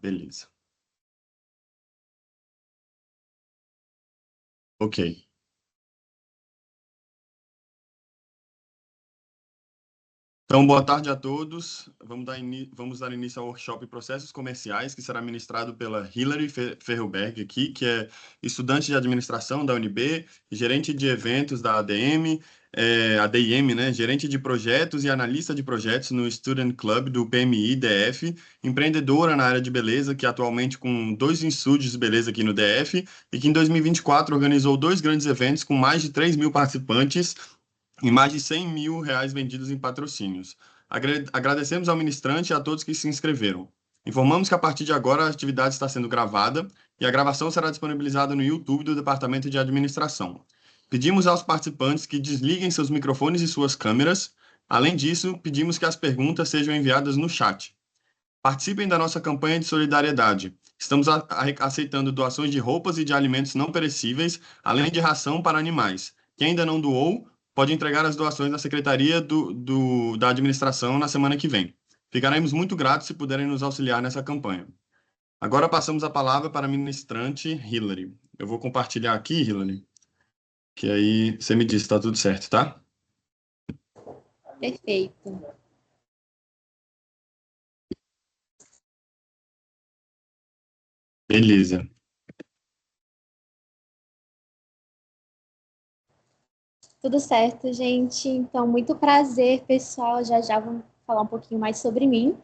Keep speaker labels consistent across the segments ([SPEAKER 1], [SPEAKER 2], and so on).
[SPEAKER 1] Beleza. Ok. Então, boa tarde a todos. Vamos dar início ao workshop Processos Comerciais, que será ministrado pela Hilary Ferroberg aqui, que é estudante de administração da UNB, gerente de eventos da ADM, ADIM, né? Gerente de projetos e analista de projetos no Student Club do PMI DF, empreendedora na área de beleza, que atualmente com 2 estúdios de beleza aqui no DF, e que em 2024 organizou 2 grandes eventos com mais de 3.000 participantes e mais de R$ 100 mil vendidos em patrocínios. Agradecemos ao ministrante e a todos que se inscreveram. Informamos que a partir de agora a atividade está sendo gravada e a gravação será disponibilizada no YouTube do Departamento de Administração. Pedimos aos participantes que desliguem seus microfones e suas câmeras. Além disso, pedimos que as perguntas sejam enviadas no chat. Participem da nossa campanha de solidariedade. Estamos aceitando doações de roupas e de alimentos não perecíveis, além de ração para animais. Quem ainda não doou, pode entregar as doações na Secretaria da Administração na semana que vem. Ficaremos muito gratos se puderem nos auxiliar nessa campanha. Agora passamos a palavra para a ministrante Hilary. Eu vou compartilhar aqui, Hilary, que aí você me diz se está tudo certo, tá?
[SPEAKER 2] Perfeito.
[SPEAKER 1] Beleza.
[SPEAKER 2] Tudo certo, gente. Então, muito prazer, pessoal. Já vamos falar um pouquinho mais sobre mim.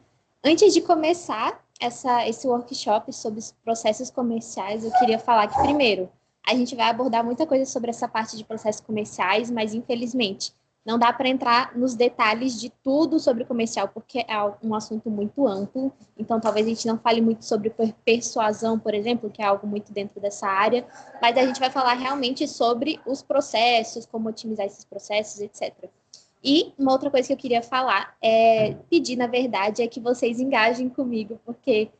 [SPEAKER 2] Antes de começar esse workshop sobre os processos comerciais, eu queria falar que, primeiro, a gente vai abordar muita coisa sobre essa parte de processos comerciais, mas, infelizmente, não dá para entrar nos detalhes de tudo sobre comercial, porque é um assunto muito amplo. Então, talvez a gente não fale muito sobre persuasão, por exemplo, que é algo muito dentro dessa área, mas a gente vai falar realmente sobre os processos, como otimizar esses processos, etc. E uma outra coisa que eu queria falar, pedir, na verdade, é que vocês engajem comigo, porque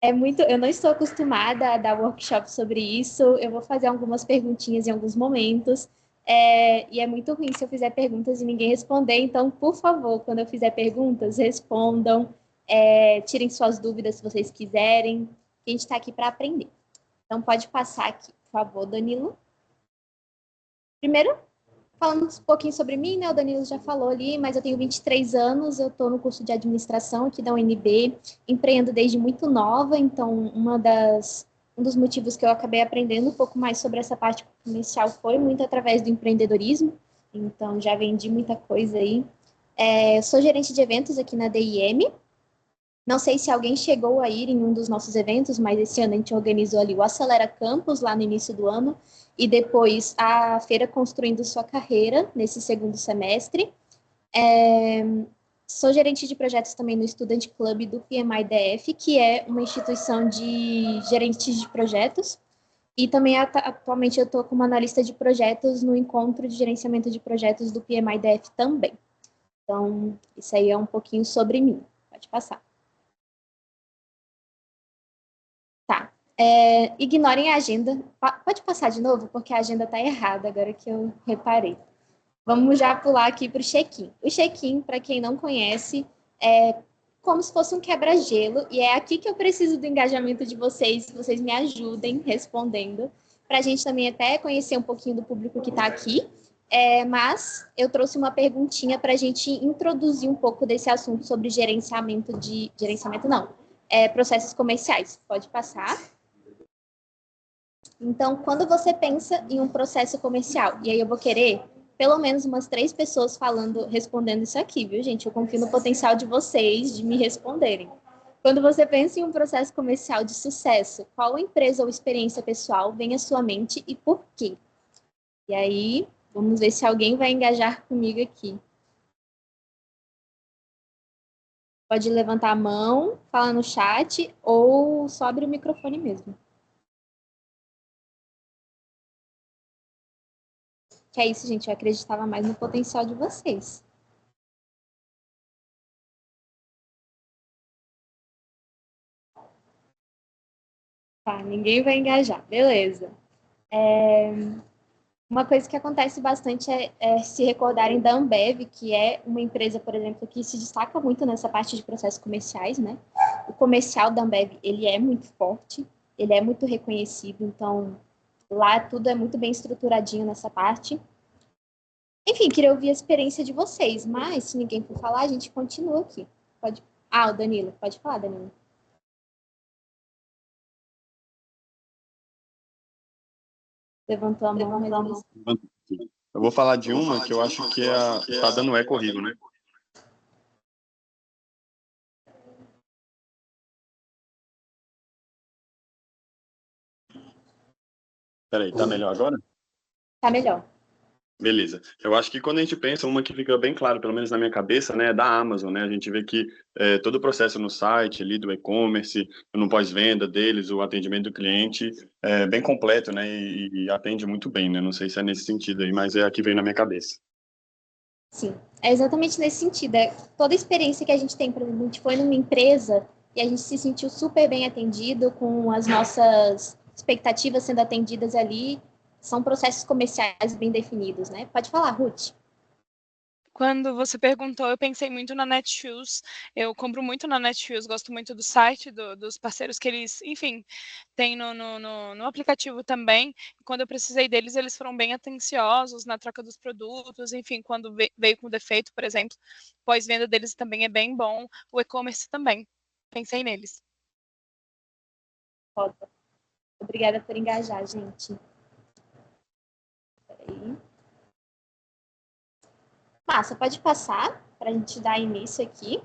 [SPEAKER 2] eu não estou acostumada a dar workshop sobre isso, eu vou fazer algumas perguntinhas em alguns momentos, e é muito ruim se eu fizer perguntas e ninguém responder, então, por favor, quando eu fizer perguntas, respondam, tirem suas dúvidas se vocês quiserem, a gente está aqui para aprender. Então, pode passar aqui, por favor, Danilo. Primeiro, falando um pouquinho sobre mim, né? O Danilo já falou ali, mas eu tenho 23 anos, eu estou no curso de administração aqui da UNB, empreendo desde muito nova, então um dos motivos que eu acabei aprendendo um pouco mais sobre essa parte comercial foi muito através do empreendedorismo, então já vendi muita coisa aí. Sou gerente de eventos aqui na DIM. Não sei se alguém chegou a ir em um dos nossos eventos, mas esse ano a gente organizou ali o Acelera Campus, lá no início do ano, e depois a Feira Construindo Sua Carreira, nesse segundo semestre. Sou gerente de projetos também no Student Club do PMI DF, que é uma instituição de gerentes de projetos, e também atualmente eu estou como analista de projetos no encontro de gerenciamento de projetos do PMI DF também. Então, isso aí é um pouquinho sobre mim. Pode passar. Tá. Ignorem a agenda. Pode passar de novo, porque a agenda está errada, agora que eu reparei. Vamos já pular aqui para o check-in. O check-in, para quem não conhece, é como se fosse um quebra-gelo, e é aqui que eu preciso do engajamento de vocês, que vocês me ajudem respondendo, para a gente também até conhecer um pouquinho do público que está aqui. Mas eu trouxe uma perguntinha para a gente introduzir um pouco desse assunto sobre gerenciamento não, processos comerciais. Pode passar. Então, quando você pensa em um processo comercial, e aí eu vou querer pelo menos umas 3 pessoas respondendo isso aqui, viu, gente? Eu confio no potencial de vocês de me responderem. Quando você pensa em um processo comercial de sucesso, qual empresa ou experiência pessoal vem à sua mente e por quê? E aí, vamos ver se alguém vai engajar comigo aqui. Pode levantar a mão, falar no chat ou só abrir o microfone mesmo. Que é isso, gente, eu acreditava mais no potencial de vocês. Tá, ninguém vai engajar, beleza. Uma coisa que acontece bastante é se recordarem da Ambev, que é uma empresa, por exemplo, que se destaca muito nessa parte de processos comerciais, né? o comercial da Ambev, ele é muito forte, ele é muito reconhecido, então lá tudo é muito bem estruturadinho nessa parte. Enfim, queria ouvir a experiência de vocês, mas se ninguém for falar, a gente continua aqui. Pode... Ah, o Danilo. Pode falar, Danilo. Levantou a mão, mas...
[SPEAKER 1] Eu vou falar de uma que eu acho que tá dando eco horrível, né? Peraí, tá melhor agora?
[SPEAKER 2] Tá melhor.
[SPEAKER 1] Beleza. Eu acho que quando a gente pensa, uma que fica bem claro, pelo menos na minha cabeça, né, é da Amazon, né? A gente vê que todo o processo no site ali do e-commerce, no pós-venda deles, o atendimento do cliente é bem completo, né? E atende muito bem, né? Não sei se é nesse sentido aí, mas é a que vem na minha cabeça.
[SPEAKER 2] Sim, é exatamente nesse sentido. É toda a experiência que a gente tem, por exemplo, a gente foi numa empresa e a gente se sentiu super bem atendido, com as nossas expectativas sendo atendidas ali. São processos comerciais bem definidos, né? Pode falar, Ruth.
[SPEAKER 3] Quando você perguntou, eu pensei muito na Netshoes. Eu compro muito na Netshoes, gosto muito do site, dos parceiros que eles, enfim, têm no aplicativo também. Quando eu precisei deles, eles foram bem atenciosos na troca dos produtos, enfim, quando veio com defeito, por exemplo, pós-venda deles também é bem bom. O e-commerce também. Pensei neles.
[SPEAKER 2] Foda. Obrigada por engajar, gente. Peraí. Massa, pode passar para a gente dar início aqui.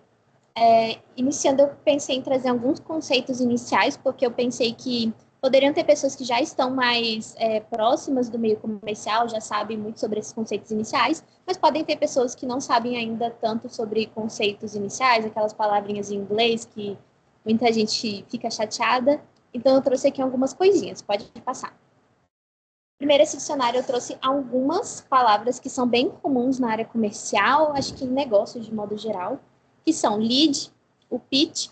[SPEAKER 2] Iniciando, eu pensei em trazer alguns conceitos iniciais, porque eu pensei que poderiam ter pessoas que já estão mais próximas do meio comercial, já sabem muito sobre esses conceitos iniciais, mas podem ter pessoas que não sabem ainda tanto sobre conceitos iniciais, aquelas palavrinhas em inglês que muita gente fica chateada. Então, eu trouxe aqui algumas coisinhas, pode passar. Primeiro, esse dicionário eu trouxe algumas palavras que são bem comuns na área comercial, acho que em negócios de modo geral, que são lead, o pitch.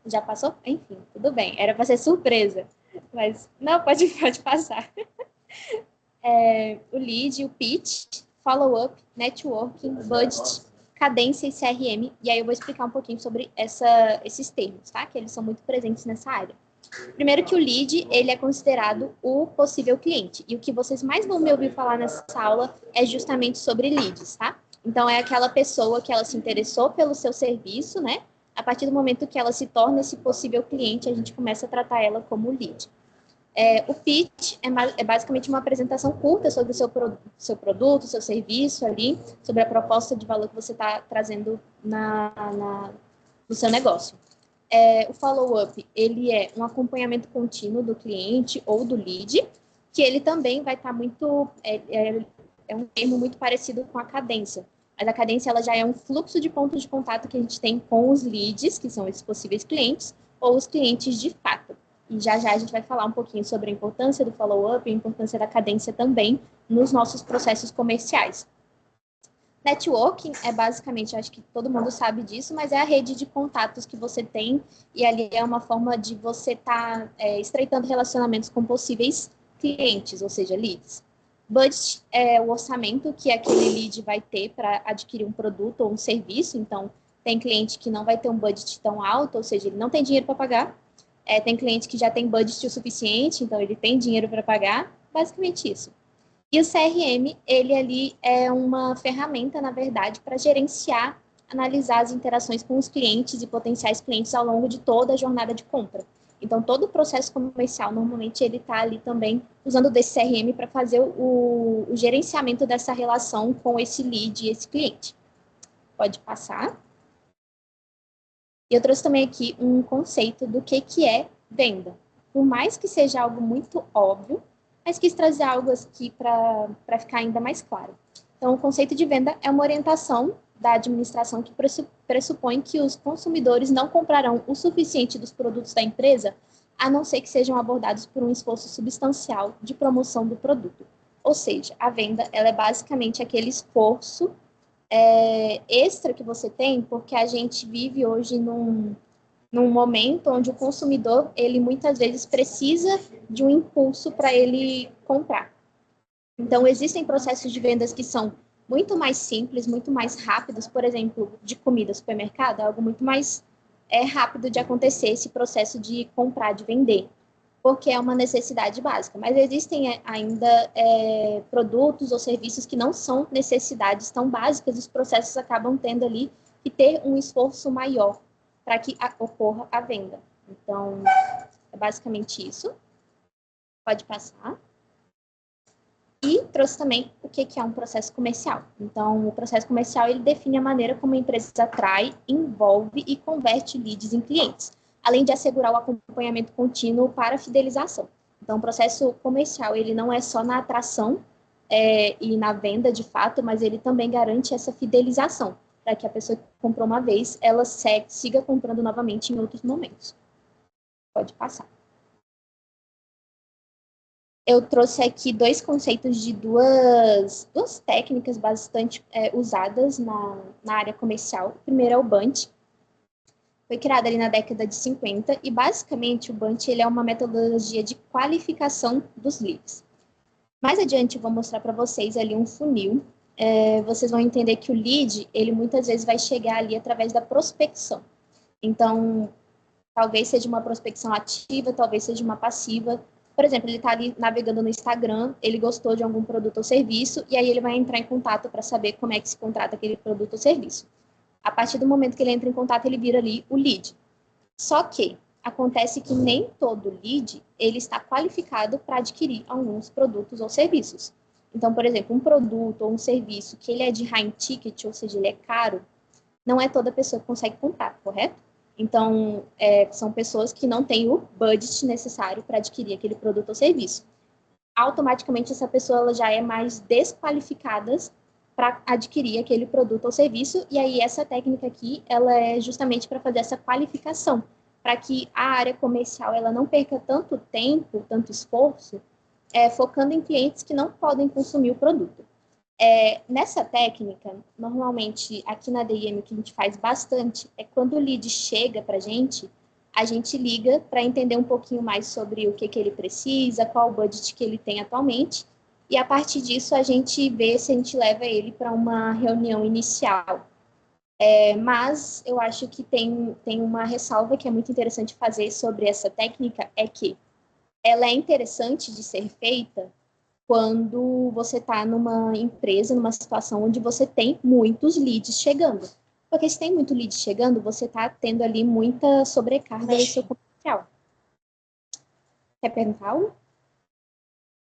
[SPEAKER 2] Já passou? Enfim, tudo bem. Era para ser surpresa. Mas não, pode passar. O lead, o pitch, follow-up, networking, budget, cadência e CRM. E aí eu vou explicar um pouquinho sobre esses termos, tá? Que eles são muito presentes nessa área. Primeiro que o lead, ele é considerado o possível cliente. E o que vocês mais vão me ouvir falar nessa aula é justamente sobre leads, tá? Então, é aquela pessoa que ela se interessou pelo seu serviço, né? A partir do momento que ela se torna esse possível cliente, a gente começa a tratar ela como lead. O pitch é basicamente uma apresentação curta sobre o seu produto, seu serviço ali, sobre a proposta de valor que você está trazendo no seu negócio. O follow-up, ele é um acompanhamento contínuo do cliente ou do lead, que ele também vai estar muito... É um termo muito parecido com a cadência. Mas a cadência, ela já é um fluxo de pontos de contato que a gente tem com os leads, que são esses possíveis clientes, ou os clientes de fato. E já a gente vai falar um pouquinho sobre a importância do follow-up e a importância da cadência também nos nossos processos comerciais. Networking é basicamente, acho que todo mundo sabe disso, mas é a rede de contatos que você tem e ali é uma forma de você estar estreitando relacionamentos com possíveis clientes, ou seja, leads. Budget é o orçamento que aquele lead vai ter para adquirir um produto ou um serviço, então tem cliente que não vai ter um budget tão alto, ou seja, ele não tem dinheiro para pagar. Tem cliente que já tem budget o suficiente, então ele tem dinheiro para pagar, basicamente isso. E o CRM, ele ali é uma ferramenta, na verdade, para gerenciar, analisar as interações com os clientes e potenciais clientes ao longo de toda a jornada de compra. Então, todo o processo comercial, normalmente, ele está ali também usando desse CRM para fazer o gerenciamento dessa relação com esse lead e esse cliente. Pode passar. E eu trouxe também aqui um conceito do que é venda. Por mais que seja algo muito óbvio, mas quis trazer algo aqui para ficar ainda mais claro. Então, o conceito de venda é uma orientação da administração que pressupõe que os consumidores não comprarão o suficiente dos produtos da empresa, a não ser que sejam abordados por um esforço substancial de promoção do produto. Ou seja, a venda ela é basicamente aquele esforço extra que você tem, porque a gente vive hoje num momento onde o consumidor, ele muitas vezes precisa de um impulso para ele comprar. Então, existem processos de vendas que são muito mais simples, muito mais rápidos, por exemplo, de comida, supermercado, é algo muito mais é rápido de acontecer esse processo de comprar, de vender, porque é uma necessidade básica. Mas existem ainda produtos ou serviços que não são necessidades tão básicas, os processos acabam tendo ali que ter um esforço maior para que ocorra a venda. Então, é basicamente isso. Pode passar. E trouxe também o que é um processo comercial. Então, o processo comercial, ele define a maneira como a empresa atrai, envolve e converte leads em clientes, além de assegurar o acompanhamento contínuo para a fidelização. Então, o processo comercial, ele não é só na atração e na venda, de fato, mas ele também garante essa fidelização, para que a pessoa que comprou uma vez, ela siga comprando novamente em outros momentos. Pode passar. Eu trouxe aqui dois conceitos de duas técnicas bastante usadas na área comercial. O primeiro é o Bunch. Foi criado ali na década de 50 e, basicamente, o Bunch ele é uma metodologia de qualificação dos leads. Mais adiante, eu vou mostrar para vocês ali um funil. Vocês vão entender que o lead, ele muitas vezes vai chegar ali através da prospecção. Então, talvez seja uma prospecção ativa, talvez seja uma passiva. Por exemplo, ele está ali navegando no Instagram, ele gostou de algum produto ou serviço, e aí ele vai entrar em contato para saber como é que se contrata aquele produto ou serviço. A partir do momento que ele entra em contato, ele vira ali o lead. Só que acontece que nem todo lead ele está qualificado para adquirir alguns produtos ou serviços. Então, por exemplo, um produto ou um serviço que ele é de high ticket, ou seja, ele é caro, não é toda pessoa que consegue comprar, correto? Então, são pessoas que não têm o budget necessário para adquirir aquele produto ou serviço. Automaticamente, essa pessoa ela já é mais desqualificada para adquirir aquele produto ou serviço, e aí essa técnica aqui, ela é justamente para fazer essa qualificação, para que a área comercial ela não perca tanto tempo, tanto esforço, focando em clientes que não podem consumir o produto. Nessa técnica, normalmente, aqui na DIM, o que a gente faz bastante é quando o lead chega para a gente liga para entender um pouquinho mais sobre o que ele precisa, qual o budget que ele tem atualmente, e a partir disso a gente vê se a gente leva ele para uma reunião inicial. Mas eu acho que tem uma ressalva que é muito interessante fazer sobre essa técnica, é que ela é interessante de ser feita quando você está numa empresa, numa situação onde você tem muitos leads chegando. Porque se tem muito lead chegando, você está tendo ali muita sobrecarga no seu comercial. Quer perguntar algo?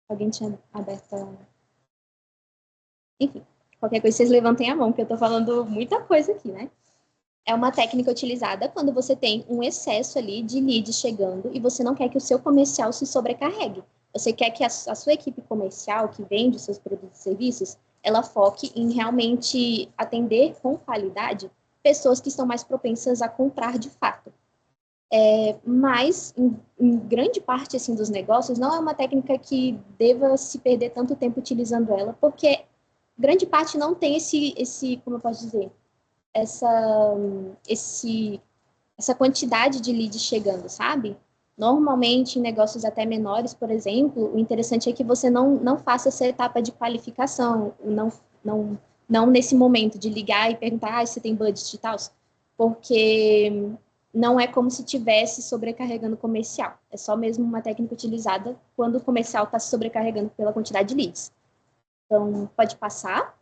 [SPEAKER 2] Alguém tinha aberto a... Enfim, qualquer coisa vocês levantem a mão, porque eu estou falando muita coisa aqui, né? É uma técnica utilizada quando você tem um excesso ali de leads chegando e você não quer que o seu comercial se sobrecarregue. Você quer que a sua equipe comercial, que vende os seus produtos e serviços, ela foque em realmente atender com qualidade pessoas que estão mais propensas a comprar de fato. Mas, em grande parte assim, dos negócios, não é uma técnica que deva se perder tanto tempo utilizando ela, porque grande parte não tem como eu posso dizer, essa quantidade de leads chegando, sabe? Normalmente, em negócios até menores, por exemplo, o interessante é que você não faça essa etapa de qualificação, não nesse momento de ligar e perguntar se tem budget e tal, porque não é como se estivesse sobrecarregando o comercial. É só mesmo uma técnica utilizada quando o comercial está se sobrecarregando pela quantidade de leads. Então, pode passar.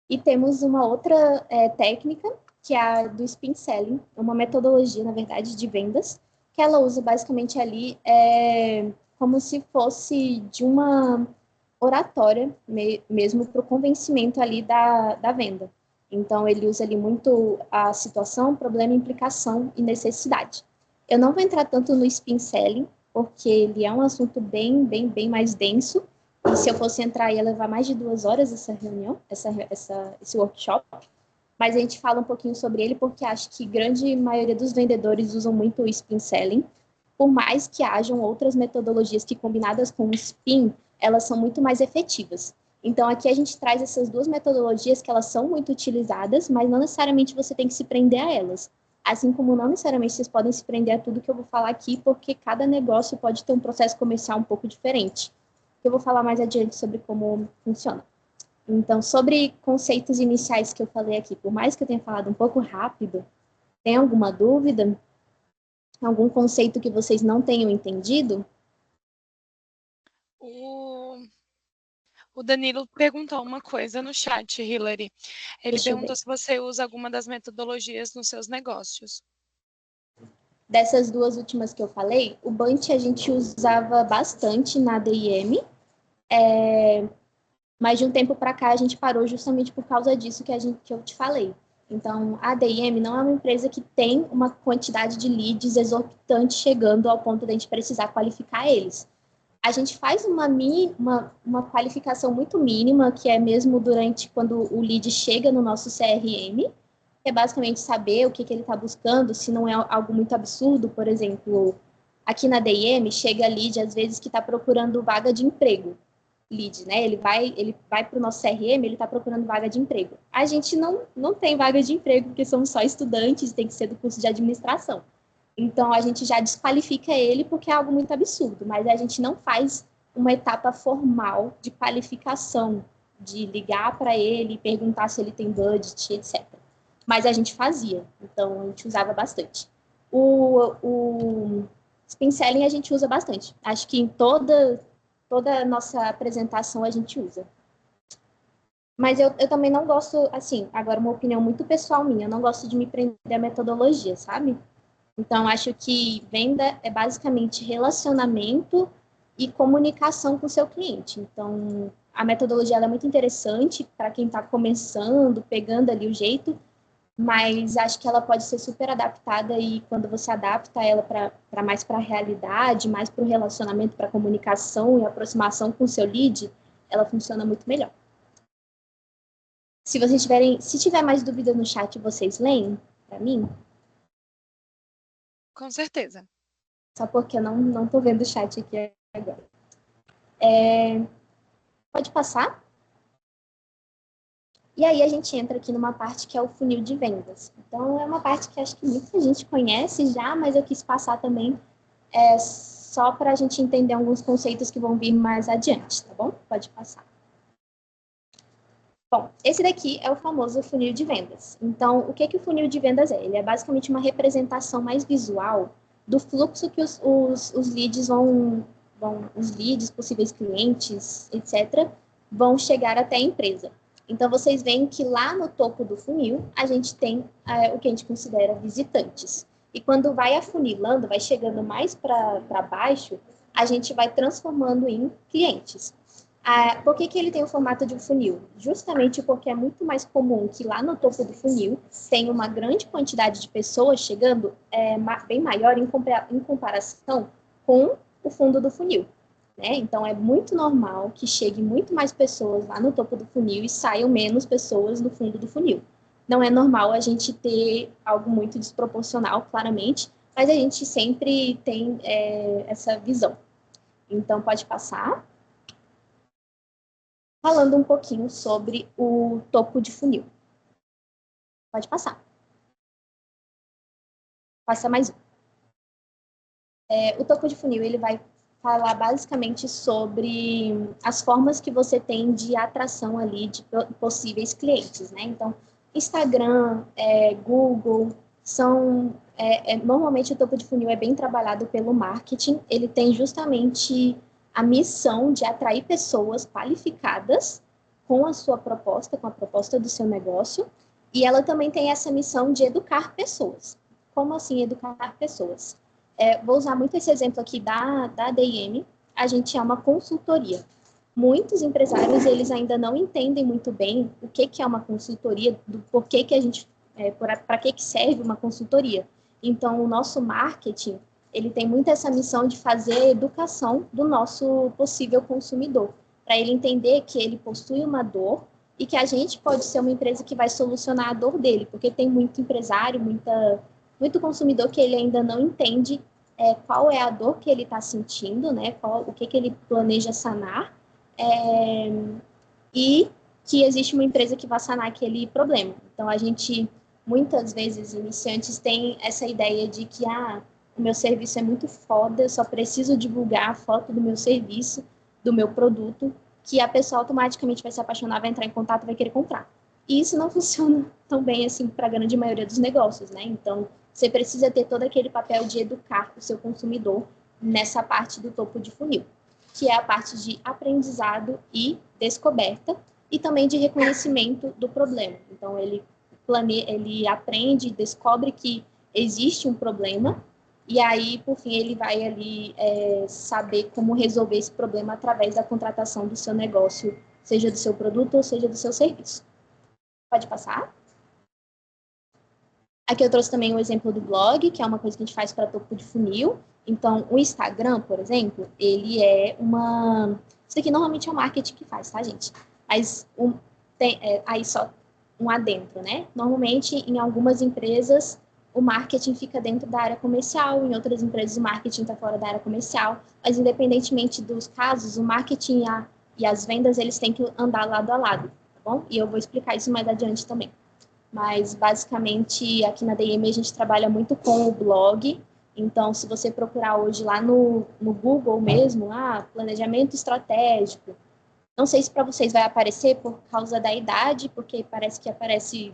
[SPEAKER 2] E temos uma outra técnica, que é a do spin selling, uma metodologia, na verdade, de vendas, que ela usa basicamente ali como se fosse de uma oratória mesmo para o convencimento ali da venda. Então, ele usa ali muito a situação, problema, implicação e necessidade. Eu não vou entrar tanto no spin selling, porque ele é um assunto bem mais denso, e se eu fosse entrar, ia levar mais de 2 horas essa reunião, esse workshop. Mas a gente fala um pouquinho sobre ele, porque acho que grande maioria dos vendedores usam muito o spin selling, por mais que hajam outras metodologias que, combinadas com o spin, elas são muito mais efetivas. Então, aqui a gente traz essas duas metodologias que elas são muito utilizadas, mas não necessariamente você tem que se prender a elas. Assim como não necessariamente vocês podem se prender a tudo que eu vou falar aqui, porque cada negócio pode ter um processo comercial um pouco diferente. Eu vou falar mais adiante sobre como funciona. Então, sobre conceitos iniciais que eu falei aqui, por mais que eu tenha falado um pouco rápido, Tem alguma dúvida? Algum conceito que vocês não tenham entendido?
[SPEAKER 3] O Danilo perguntou uma coisa no chat, Hilary. Ele
[SPEAKER 2] Deixa eu ver.
[SPEAKER 3] perguntou se você usa alguma das metodologias nos seus negócios.
[SPEAKER 2] Dessas duas últimas que eu falei, o Bunch a gente usava bastante na DIM, mas de um tempo para cá a gente parou justamente por causa disso que eu te falei. Então, a DIM não é uma empresa que tem uma quantidade de leads exorbitante chegando ao ponto de a gente precisar qualificar eles. A gente faz uma qualificação muito mínima, que é mesmo durante quando o lead chega no nosso CRM, que é basicamente saber o que ele está buscando, se não é algo muito absurdo. Por exemplo, aqui na DIM chega lead às vezes que está procurando vaga de emprego. Lead, né? Ele vai para o nosso CRM, ele está procurando vaga de emprego. A gente não tem vaga de emprego, porque somos só estudantes, tem que ser do curso de administração. Então, a gente já desqualifica ele porque é algo muito absurdo, mas a gente não faz uma etapa formal de qualificação, de ligar para ele, perguntar se ele tem budget, etc. Mas a gente fazia, então a gente usava bastante. O Spin Selling a gente usa bastante. Acho que em toda a nossa apresentação a gente usa. Mas eu também não gosto, assim, agora uma opinião muito pessoal minha, eu não gosto de me prender à metodologia, sabe? Então, acho que venda é basicamente relacionamento e comunicação com o seu cliente. Então, a metodologia é muito interessante para quem está começando, pegando ali o jeito, mas acho que ela pode ser super adaptada e quando você adapta ela para mais para a realidade, mais para o relacionamento, para a comunicação e aproximação com o seu lead, ela funciona muito melhor. Se tiver mais dúvidas no chat, vocês leem para mim?
[SPEAKER 3] Com certeza.
[SPEAKER 2] Só porque eu não tô vendo o chat aqui agora. Pode passar? E aí a gente entra aqui numa parte que é o funil de vendas. Então, é uma parte que acho que muita gente conhece já, mas eu quis passar também só para a gente entender alguns conceitos que vão vir mais adiante, tá bom? Pode passar. Bom, esse daqui é o famoso funil de vendas. Então, o que o funil de vendas é? Ele é basicamente uma representação mais visual do fluxo que os leads os leads, possíveis clientes, etc., vão chegar até a empresa. Então, vocês veem que lá no topo do funil, a gente tem o que a gente considera visitantes. E quando vai afunilando, vai chegando mais para baixo, a gente vai transformando em clientes. Por que ele tem o formato de um funil? Justamente porque é muito mais comum que lá no topo do funil tenha uma grande quantidade de pessoas chegando, bem maior em comparação com o fundo do funil. Né? Então, é muito normal que chegue muito mais pessoas lá no topo do funil e saiam menos pessoas no fundo do funil. Não é normal a gente ter algo muito desproporcional, claramente, mas a gente sempre tem essa visão. Então, pode passar. Falando um pouquinho sobre o topo de funil. Pode passar. Passa mais um. O topo de funil, ele vai falar basicamente sobre as formas que você tem de atração ali de possíveis clientes, né? Então, Instagram, Google, normalmente o topo de funil é bem trabalhado pelo marketing, ele tem justamente a missão de atrair pessoas qualificadas com a sua proposta, com a proposta do seu negócio, e ela também tem essa missão de educar pessoas. Como assim educar pessoas? Vou usar muito esse exemplo aqui da DIM, a gente é uma consultoria. Muitos empresários, eles ainda não entendem muito bem o que é uma consultoria, do porquê que a gente, para que serve uma consultoria. Então, o nosso marketing, ele tem muito essa missão de fazer a educação do nosso possível consumidor, para ele entender que ele possui uma dor e que a gente pode ser uma empresa que vai solucionar a dor dele, porque tem muito empresário, muito consumidor que ele ainda não entende qual é a dor que ele está sentindo, né? O que ele planeja sanar, e que existe uma empresa que vai sanar aquele problema. Então, a gente, muitas vezes, iniciantes, tem essa ideia de que o meu serviço é muito foda, eu só preciso divulgar a foto do meu serviço, do meu produto, que a pessoa automaticamente vai se apaixonar, vai entrar em contato e vai querer comprar. E isso não funciona tão bem assim para a grande maioria dos negócios, né? Então, você precisa ter todo aquele papel de educar o seu consumidor nessa parte do topo de funil, que é a parte de aprendizado e descoberta, e também de reconhecimento do problema. Então, ele aprende, descobre que existe um problema, e aí, por fim, ele vai ali saber como resolver esse problema através da contratação do seu negócio, seja do seu produto ou seja do seu serviço. Pode passar? Aqui eu trouxe também o exemplo do blog, que é uma coisa que a gente faz para topo de funil. Então, o Instagram, por exemplo, ele é uma... Isso aqui normalmente é o marketing que faz, tá, gente? Mas aí só um adentro, né? Normalmente, em algumas empresas, o marketing fica dentro da área comercial, em outras empresas o marketing está fora da área comercial, mas independentemente dos casos, o marketing e as vendas, eles têm que andar lado a lado, tá bom? E eu vou explicar isso mais adiante também. Mas, basicamente, aqui na DM a gente trabalha muito com o blog. Então, se você procurar hoje lá no Google mesmo, planejamento estratégico, não sei se para vocês vai aparecer por causa da idade, porque parece que aparece,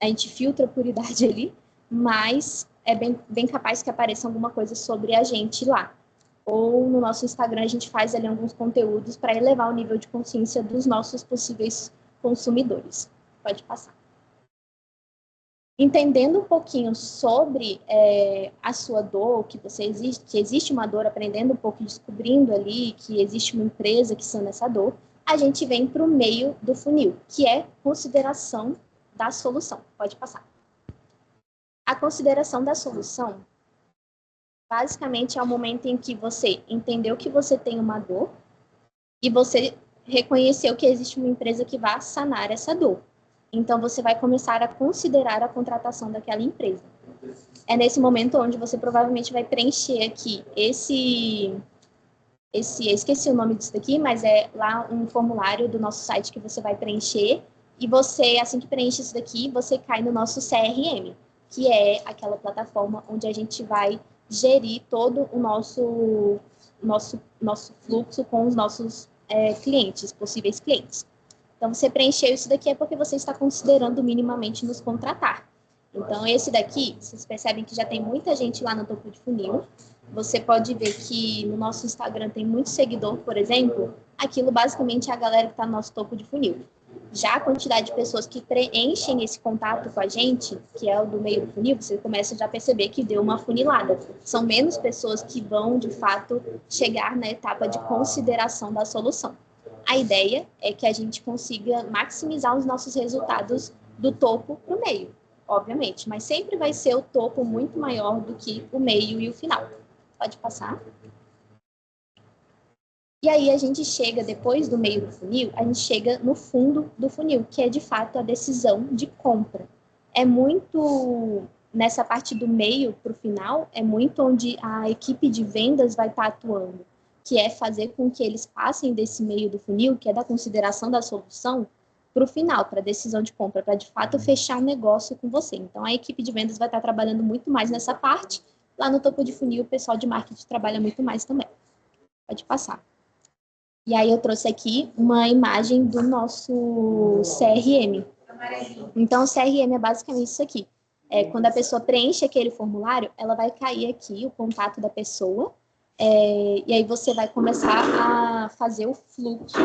[SPEAKER 2] a gente filtra por idade ali, mas é bem capaz que apareça alguma coisa sobre a gente lá. Ou no nosso Instagram a gente faz ali alguns conteúdos para elevar o nível de consciência dos nossos possíveis consumidores. Pode passar. Entendendo um pouquinho sobre a sua dor, que existe uma dor, aprendendo um pouco, descobrindo ali que existe uma empresa que sana essa dor, a gente vem para o meio do funil, que é consideração da solução. Pode passar. A consideração da solução, basicamente, é o momento em que você entendeu que você tem uma dor e você reconheceu que existe uma empresa que vai sanar essa dor. Então, você vai começar a considerar a contratação daquela empresa. É nesse momento onde você provavelmente vai preencher aqui esqueci o nome disso daqui, mas é lá um formulário do nosso site que você vai preencher, e você, assim que preenche isso daqui, você cai no nosso CRM, que é aquela plataforma onde a gente vai gerir todo o nosso fluxo com os nossos clientes, possíveis clientes. Então, você preencheu isso daqui é porque você está considerando minimamente nos contratar. Então, esse daqui, vocês percebem que já tem muita gente lá no topo de funil. Você pode ver que no nosso Instagram tem muito seguidor, por exemplo. Aquilo basicamente é a galera que está no nosso topo de funil. Já a quantidade de pessoas que preenchem esse contato com a gente, que é o do meio do funil, você começa já a perceber que deu uma funilada. São menos pessoas que vão, de fato, chegar na etapa de consideração da solução. A ideia é que a gente consiga maximizar os nossos resultados do topo para o meio, obviamente, mas sempre vai ser o topo muito maior do que o meio e o final. Pode passar. E aí a gente chega, depois do meio do funil, a gente chega no fundo do funil, que é de fato a decisão de compra. É muito, nessa parte do meio para o final, é muito onde a equipe de vendas vai estar atuando, que é fazer com que eles passem desse meio do funil, que é da consideração da solução, para o final, para a decisão de compra, para de fato fechar um negócio com você. Então, a equipe de vendas vai estar trabalhando muito mais nessa parte. Lá no topo de funil, o pessoal de marketing trabalha muito mais também. Pode passar. E aí eu trouxe aqui uma imagem do nosso CRM. Então, o CRM é basicamente isso aqui. Quando a pessoa preenche aquele formulário, ela vai cair aqui o contato da pessoa, e aí você vai começar a fazer o fluxo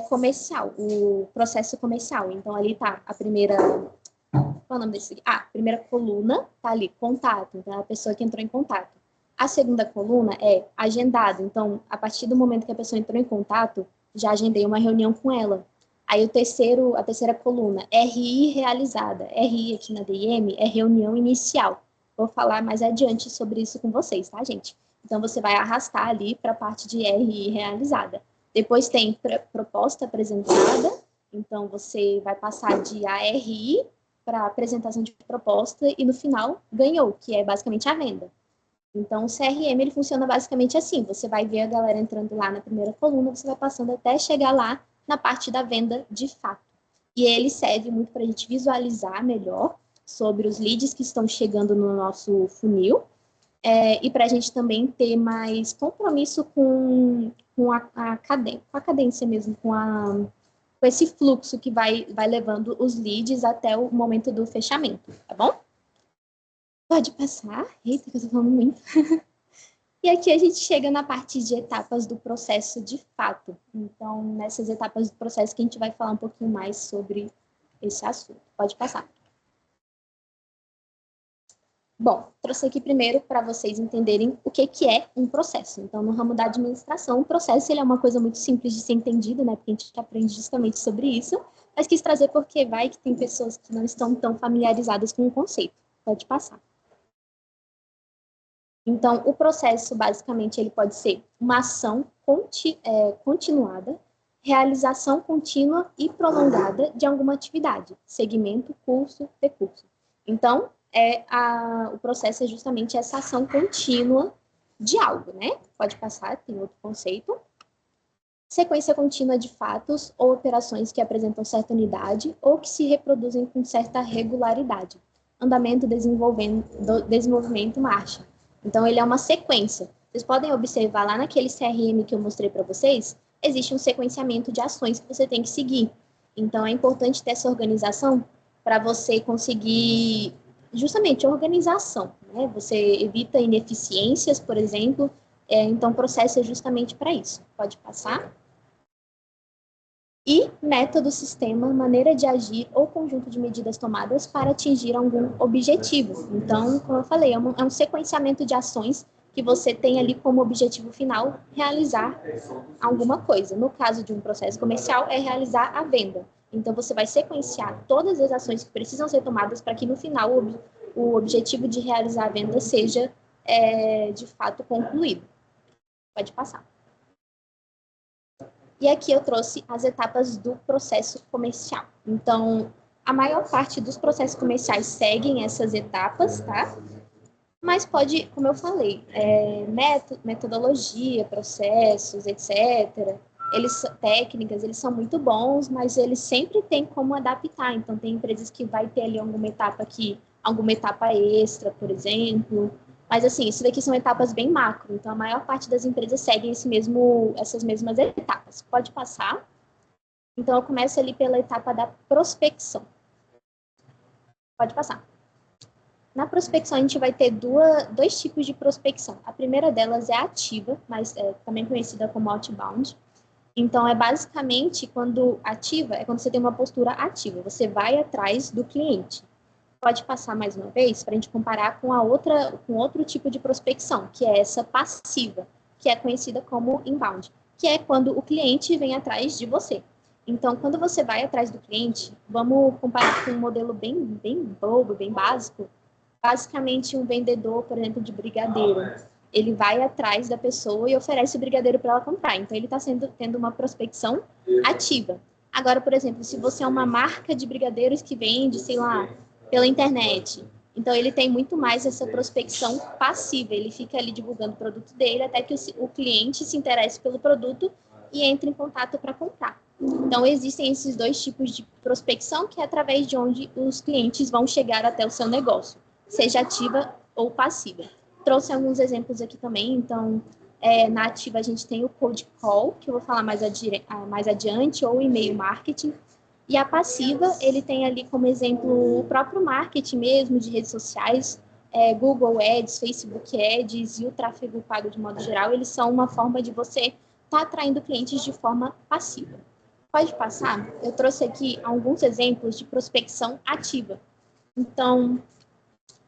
[SPEAKER 2] comercial, o processo comercial. Então, ali está a primeira... Qual é o nome desse aqui? A primeira coluna está ali, contato. Então, é a pessoa que entrou em contato. A segunda coluna é agendado. Então, a partir do momento que a pessoa entrou em contato, já agendei uma reunião com ela. Aí, a terceira coluna, RI realizada. RI aqui na DM é reunião inicial. Vou falar mais adiante sobre isso com vocês, tá, gente? Então, você vai arrastar ali para a parte de RI realizada. Depois tem proposta apresentada. Então, você vai passar de ARI para apresentação de proposta e, no final, ganhou, que é basicamente a venda. Então, o CRM, ele funciona basicamente assim. Você vai ver a galera entrando lá na primeira coluna, você vai passando até chegar lá na parte da venda de fato. E ele serve muito para a gente visualizar melhor sobre os leads que estão chegando no nosso funil, e para a gente também ter mais compromisso com a cadência mesmo, com a com esse fluxo que vai levando os leads até o momento do fechamento, tá bom? Pode passar. Eita, que eu tô falando muito. E aqui a gente chega na parte de etapas do processo de fato. Então, nessas etapas do processo que a gente vai falar um pouquinho mais sobre esse assunto. Pode passar. Bom, trouxe aqui primeiro para vocês entenderem o que é um processo. Então, no ramo da administração, um processo ele é uma coisa muito simples de ser entendido, né? Porque a gente aprende justamente sobre isso, mas quis trazer porque vai que tem pessoas que não estão tão familiarizadas com o conceito. Pode passar. Então, o processo, basicamente, ele pode ser uma ação continuada, realização contínua e prolongada de alguma atividade, segmento, curso, recurso. Então, o processo é justamente essa ação contínua de algo, né? Pode passar, tem outro conceito. Sequência contínua de fatos ou operações que apresentam certa unidade ou que se reproduzem com certa regularidade. Andamento, desenvolvimento, marcha. Então, ele é uma sequência. Vocês podem observar lá naquele CRM que eu mostrei para vocês, existe um sequenciamento de ações que você tem que seguir. Então, é importante ter essa organização para você conseguir, justamente, organização, né? Você evita ineficiências, por exemplo, então o processo é justamente para isso. Pode passar. E método, sistema, maneira de agir ou conjunto de medidas tomadas para atingir algum objetivo. Então, como eu falei, é um sequenciamento de ações que você tem ali como objetivo final realizar alguma coisa. No caso de um processo comercial, é realizar a venda. Então, você vai sequenciar todas as ações que precisam ser tomadas para que no final o objetivo de realizar a venda seja, de fato, concluído. Pode passar. E aqui eu trouxe as etapas do processo comercial. Então, a maior parte dos processos comerciais seguem essas etapas, tá? Mas pode, como eu falei, metodologia, processos, etc., técnicas, eles são muito bons, mas eles sempre têm como adaptar. Então, tem empresas que vai ter ali alguma etapa extra, por exemplo. Mas, assim, isso daqui são etapas bem macro. Então, a maior parte das empresas seguem essas mesmas etapas. Pode passar. Então, eu começo ali pela etapa da prospecção. Pode passar. Na prospecção, a gente vai ter dois tipos de prospecção. A primeira delas é ativa, mas também conhecida como outbound. Então, é basicamente quando você tem uma postura ativa. Você vai atrás do cliente. Pode passar mais uma vez para a gente comparar com outro tipo de prospecção, que é essa passiva, que é conhecida como inbound, que é quando o cliente vem atrás de você. Então, quando você vai atrás do cliente, vamos comparar com um modelo bem bobo, bem básico. Basicamente, um vendedor, por exemplo, de brigadeiro, ele vai atrás da pessoa e oferece o brigadeiro para ela comprar. Então, ele está tendo uma prospecção ativa. Agora, por exemplo, se você é uma marca de brigadeiros que vende, sei lá, pela internet. Então, ele tem muito mais essa prospecção passiva. Ele fica ali divulgando o produto dele até que o cliente se interesse pelo produto e entre em contato para comprar. Então, existem esses dois tipos de prospecção, que é através de onde os clientes vão chegar até o seu negócio, seja ativa ou passiva. Trouxe alguns exemplos aqui também. Então, na ativa a gente tem o cold call, que eu vou falar mais adiante, ou e-mail marketing. E a passiva, ele tem ali como exemplo o próprio marketing mesmo, de redes sociais, Google Ads, Facebook Ads e o tráfego pago de modo geral, eles são uma forma de você estar atraindo clientes de forma passiva. Pode passar? Eu trouxe aqui alguns exemplos de prospecção ativa. Então,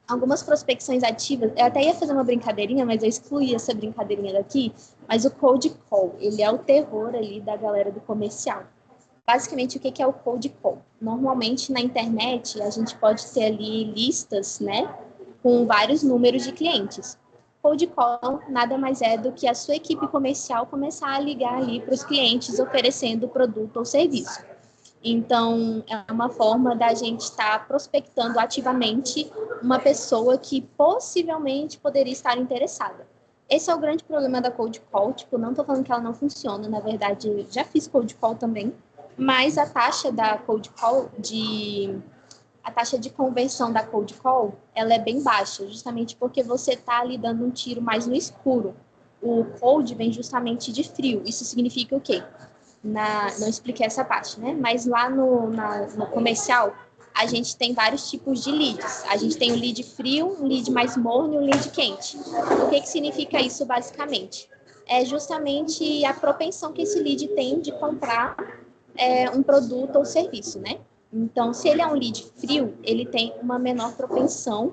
[SPEAKER 2] algumas prospecções ativas, eu até ia fazer uma brincadeirinha, mas eu excluí essa brincadeirinha daqui, mas o cold call, ele é o terror ali da galera do comercial. Basicamente, o que é o cold call? Normalmente, na internet, a gente pode ter ali listas, né, com vários números de clientes. Cold call nada mais é do que a sua equipe comercial começar a ligar ali para os clientes oferecendo produto ou serviço. Então, é uma forma da gente estar prospectando ativamente uma pessoa que possivelmente poderia estar interessada. Esse é o grande problema da cold call. Tipo, não estou falando que ela não funciona, na verdade, já fiz cold call também, mas a taxa da cold call, a taxa de conversão da cold call, ela é bem baixa, justamente porque você está ali dando um tiro mais no escuro. O cold vem justamente de frio. Isso significa o quê? não expliquei essa parte, né? Mas lá no comercial, a gente tem vários tipos de leads. A gente tem o lead frio, um lead mais morno e um lead quente. O que significa isso, basicamente? É justamente a propensão que esse lead tem de comprar um produto ou serviço, né? Então, se ele é um lead frio, ele tem uma menor propensão,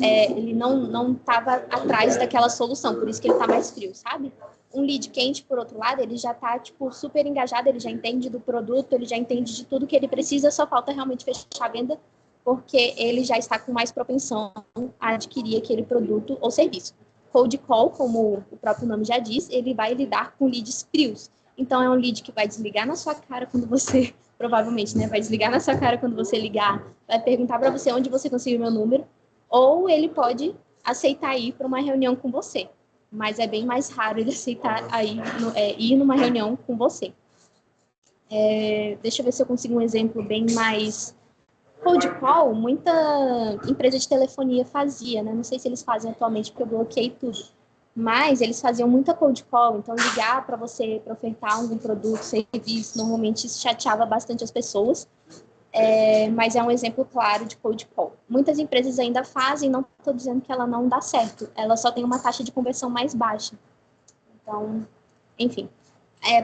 [SPEAKER 2] ele não estava atrás daquela solução, por isso que ele está mais frio, sabe? Um lead quente, por outro lado, ele já está, tipo, super engajado, ele já entende do produto, ele já entende de tudo que ele precisa, só falta realmente fechar a venda, porque ele já está com mais propensão a adquirir aquele produto ou serviço. Cold call, como o próprio nome já diz, ele vai lidar com leads frios. Então, é um lead que vai desligar na sua cara quando você, provavelmente, né, vai desligar na sua cara quando você ligar, vai perguntar para você onde você conseguiu meu número, ou ele pode aceitar ir para uma reunião com você. Mas é bem mais raro ele aceitar ir numa reunião com você. Deixa eu ver se eu consigo um exemplo bem mais... Cold call, muita empresa de telefonia fazia, né? Não sei se eles fazem atualmente, porque eu bloqueei tudo. Mas eles faziam muita cold call, então ligar para você, para ofertar algum produto, serviço, normalmente isso chateava bastante as pessoas. Mas é um exemplo claro de cold call. Muitas empresas ainda fazem, não estou dizendo que ela não dá certo, ela só tem uma taxa de conversão mais baixa. Então, enfim.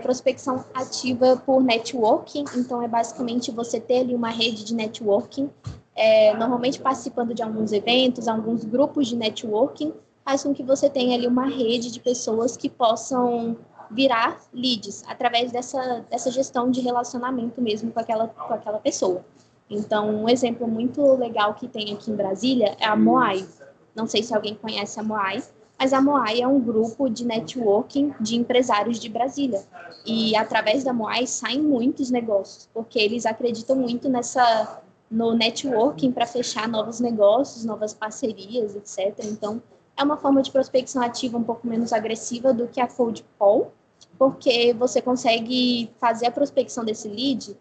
[SPEAKER 2] Prospecção ativa por networking, então é basicamente você ter ali uma rede de networking, normalmente participando de alguns eventos, alguns grupos de networking, faz com que você tenha ali uma rede de pessoas que possam virar leads, através dessa gestão de relacionamento mesmo com aquela pessoa. Então, um exemplo muito legal que tem aqui em Brasília é a Moai. Não sei se alguém conhece a Moai, mas a Moai é um grupo de networking de empresários de Brasília. E através da Moai saem muitos negócios, porque eles acreditam muito no networking para fechar novos negócios, novas parcerias, etc. Então, é uma forma de prospecção ativa um pouco menos agressiva do que a cold call, porque você consegue fazer a prospecção desse lead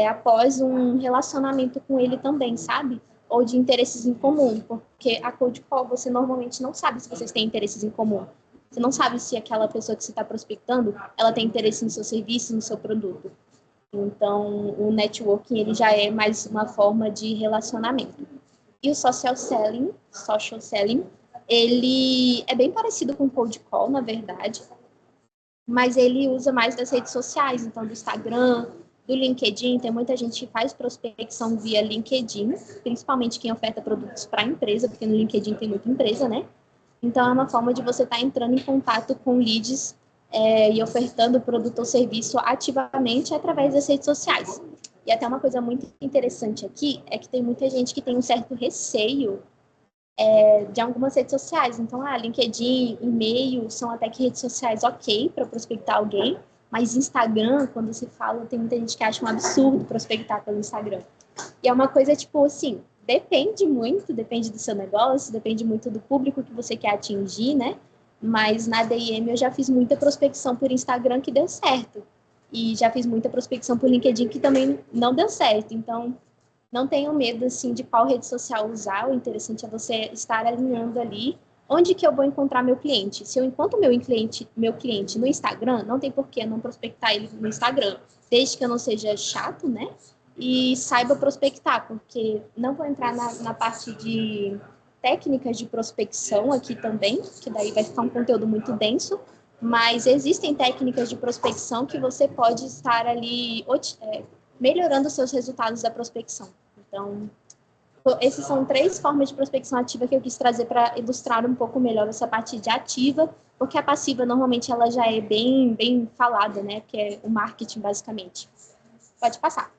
[SPEAKER 2] após um relacionamento com ele também, sabe? Ou de interesses em comum, porque a cold call você normalmente não sabe se vocês têm interesses em comum. Você não sabe se aquela pessoa que você está prospectando, ela tem interesse no seu serviço, no seu produto. Então, o networking, ele já é mais uma forma de relacionamento. E o social selling, ele é bem parecido com o cold call, na verdade, mas ele usa mais das redes sociais, então do Instagram, do LinkedIn, tem muita gente que faz prospecção via LinkedIn, principalmente quem oferta produtos para a empresa, porque no LinkedIn tem muita empresa, né? Então, é uma forma de você estar entrando em contato com leads e ofertando produto ou serviço ativamente através das redes sociais. E até uma coisa muito interessante aqui é que tem muita gente que tem um certo receio de algumas redes sociais. Então, LinkedIn, e-mail, são até que redes sociais ok para prospectar alguém, mas Instagram, quando se fala, tem muita gente que acha um absurdo prospectar pelo Instagram. E é uma coisa, tipo, assim, depende do seu negócio, depende muito do público que você quer atingir, né? Mas na DIM eu já fiz muita prospecção por Instagram que deu certo. E já fiz muita prospecção por LinkedIn que também não deu certo. Então, não tenham medo, assim, de qual rede social usar. O interessante é você estar alinhando ali onde que eu vou encontrar meu cliente. Se eu encontro meu cliente no Instagram, não tem por que não prospectar ele no Instagram, desde que eu não seja chato, né? E saiba prospectar, porque não vou entrar na parte de técnicas de prospecção aqui também, que daí vai ficar um conteúdo muito denso, mas existem técnicas de prospecção que você pode estar ali melhorando os seus resultados da prospecção. Então, essas são 3 formas de prospecção ativa que eu quis trazer para ilustrar um pouco melhor essa parte de ativa, porque a passiva, normalmente, ela já é bem, bem falada, né? Que é o marketing, basicamente. Pode passar.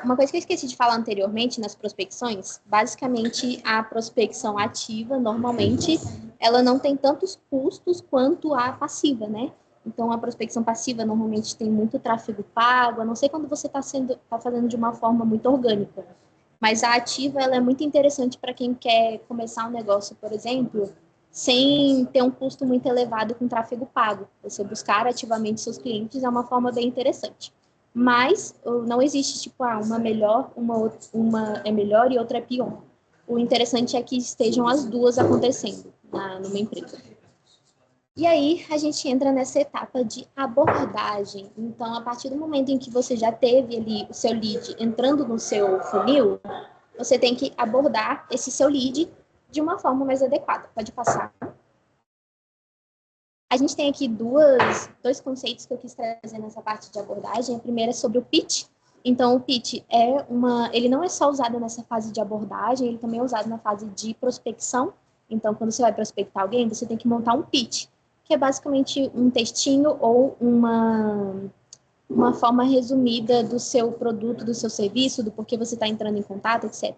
[SPEAKER 2] Uma coisa que eu esqueci de falar anteriormente nas prospecções, basicamente a prospecção ativa, normalmente, ela não tem tantos custos quanto a passiva, né? Então, a prospecção passiva normalmente tem muito tráfego pago, a não ser quando você está fazendo de uma forma muito orgânica. Mas a ativa, ela é muito interessante para quem quer começar um negócio, por exemplo, sem ter um custo muito elevado com tráfego pago. Você buscar ativamente seus clientes é uma forma bem interessante. Mas não existe, tipo, uma melhor, uma é melhor e outra é pior. O interessante é que estejam as duas acontecendo numa empresa. E aí, a gente entra nessa etapa de abordagem. Então, a partir do momento em que você já teve ali o seu lead entrando no seu funil, você tem que abordar esse seu lead de uma forma mais adequada. Pode passar. A gente tem aqui dois conceitos que eu quis trazer nessa parte de abordagem. A primeira é sobre o pitch. Então, o pitch ele não é só usado nessa fase de abordagem, ele também é usado na fase de prospecção. Então, quando você vai prospectar alguém, você tem que montar um pitch, que é basicamente um textinho ou uma forma resumida do seu produto, do seu serviço, do porquê você está entrando em contato, etc.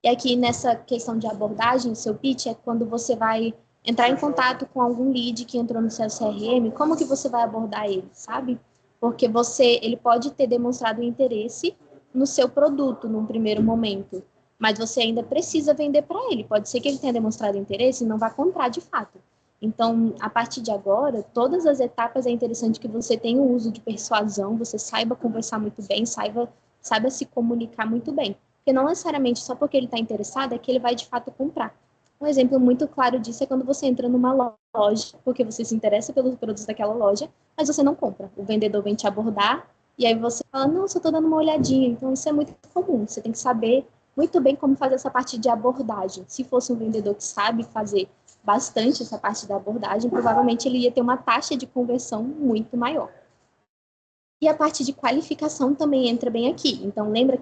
[SPEAKER 2] E aqui, nessa questão de abordagem, o seu pitch é quando você vai entrar em contato com algum lead que entrou no seu CRM, como que você vai abordar ele, sabe? Porque ele pode ter demonstrado interesse no seu produto num primeiro momento, mas você ainda precisa vender para ele. Pode ser que ele tenha demonstrado interesse e não vá comprar de fato. Então, a partir de agora, todas as etapas é interessante que você tenha o uso de persuasão, você saiba conversar muito bem, saiba se comunicar muito bem. Porque não necessariamente só porque ele está interessado é que ele vai de fato comprar. Um exemplo muito claro disso é quando você entra numa loja, porque você se interessa pelos produtos daquela loja, mas você não compra. O vendedor vem te abordar e aí você fala, não, só estou dando uma olhadinha. Então, isso é muito comum. Você tem que saber muito bem como fazer essa parte de abordagem. Se fosse um vendedor que sabe fazer bastante essa parte da abordagem, provavelmente ele ia ter uma taxa de conversão muito maior. E a parte de qualificação também entra bem aqui. Então, lembra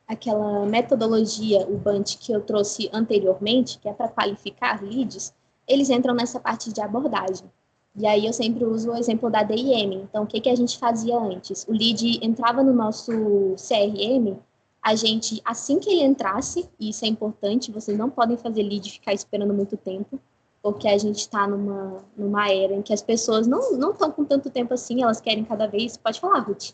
[SPEAKER 2] aquela metodologia, o BANT, que eu trouxe anteriormente, que é para qualificar leads? Eles entram nessa parte de abordagem. E aí eu sempre uso o exemplo da DIM. Então, o que a gente fazia antes? O lead entrava no nosso CRM, a gente, assim que ele entrasse, e isso é importante, vocês não podem fazer lead e ficar esperando muito tempo, porque a gente está numa era em que as pessoas não estão com tanto tempo assim, elas querem cada vez. Pode falar, Ruth.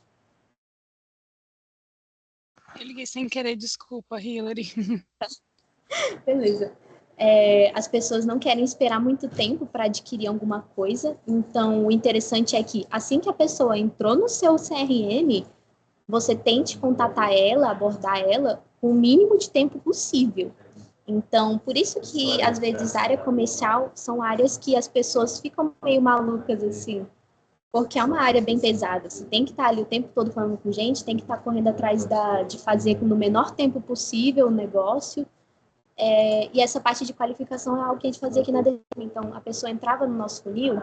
[SPEAKER 3] Eu liguei sem querer, desculpa, Hillary.
[SPEAKER 2] Beleza. As pessoas não querem esperar muito tempo para adquirir alguma coisa, então o interessante é que assim que a pessoa entrou no seu CRM, você tente contatar ela, abordar ela com o mínimo de tempo possível. Então, por isso que às vezes a área comercial são áreas que as pessoas ficam meio malucas assim, porque é uma área bem pesada. Você tem que estar ali o tempo todo falando com gente, tem que estar correndo atrás de fazer no menor tempo possível o negócio. E essa parte de qualificação é algo que a gente fazia aqui na DM. Então, a pessoa entrava no nosso funil,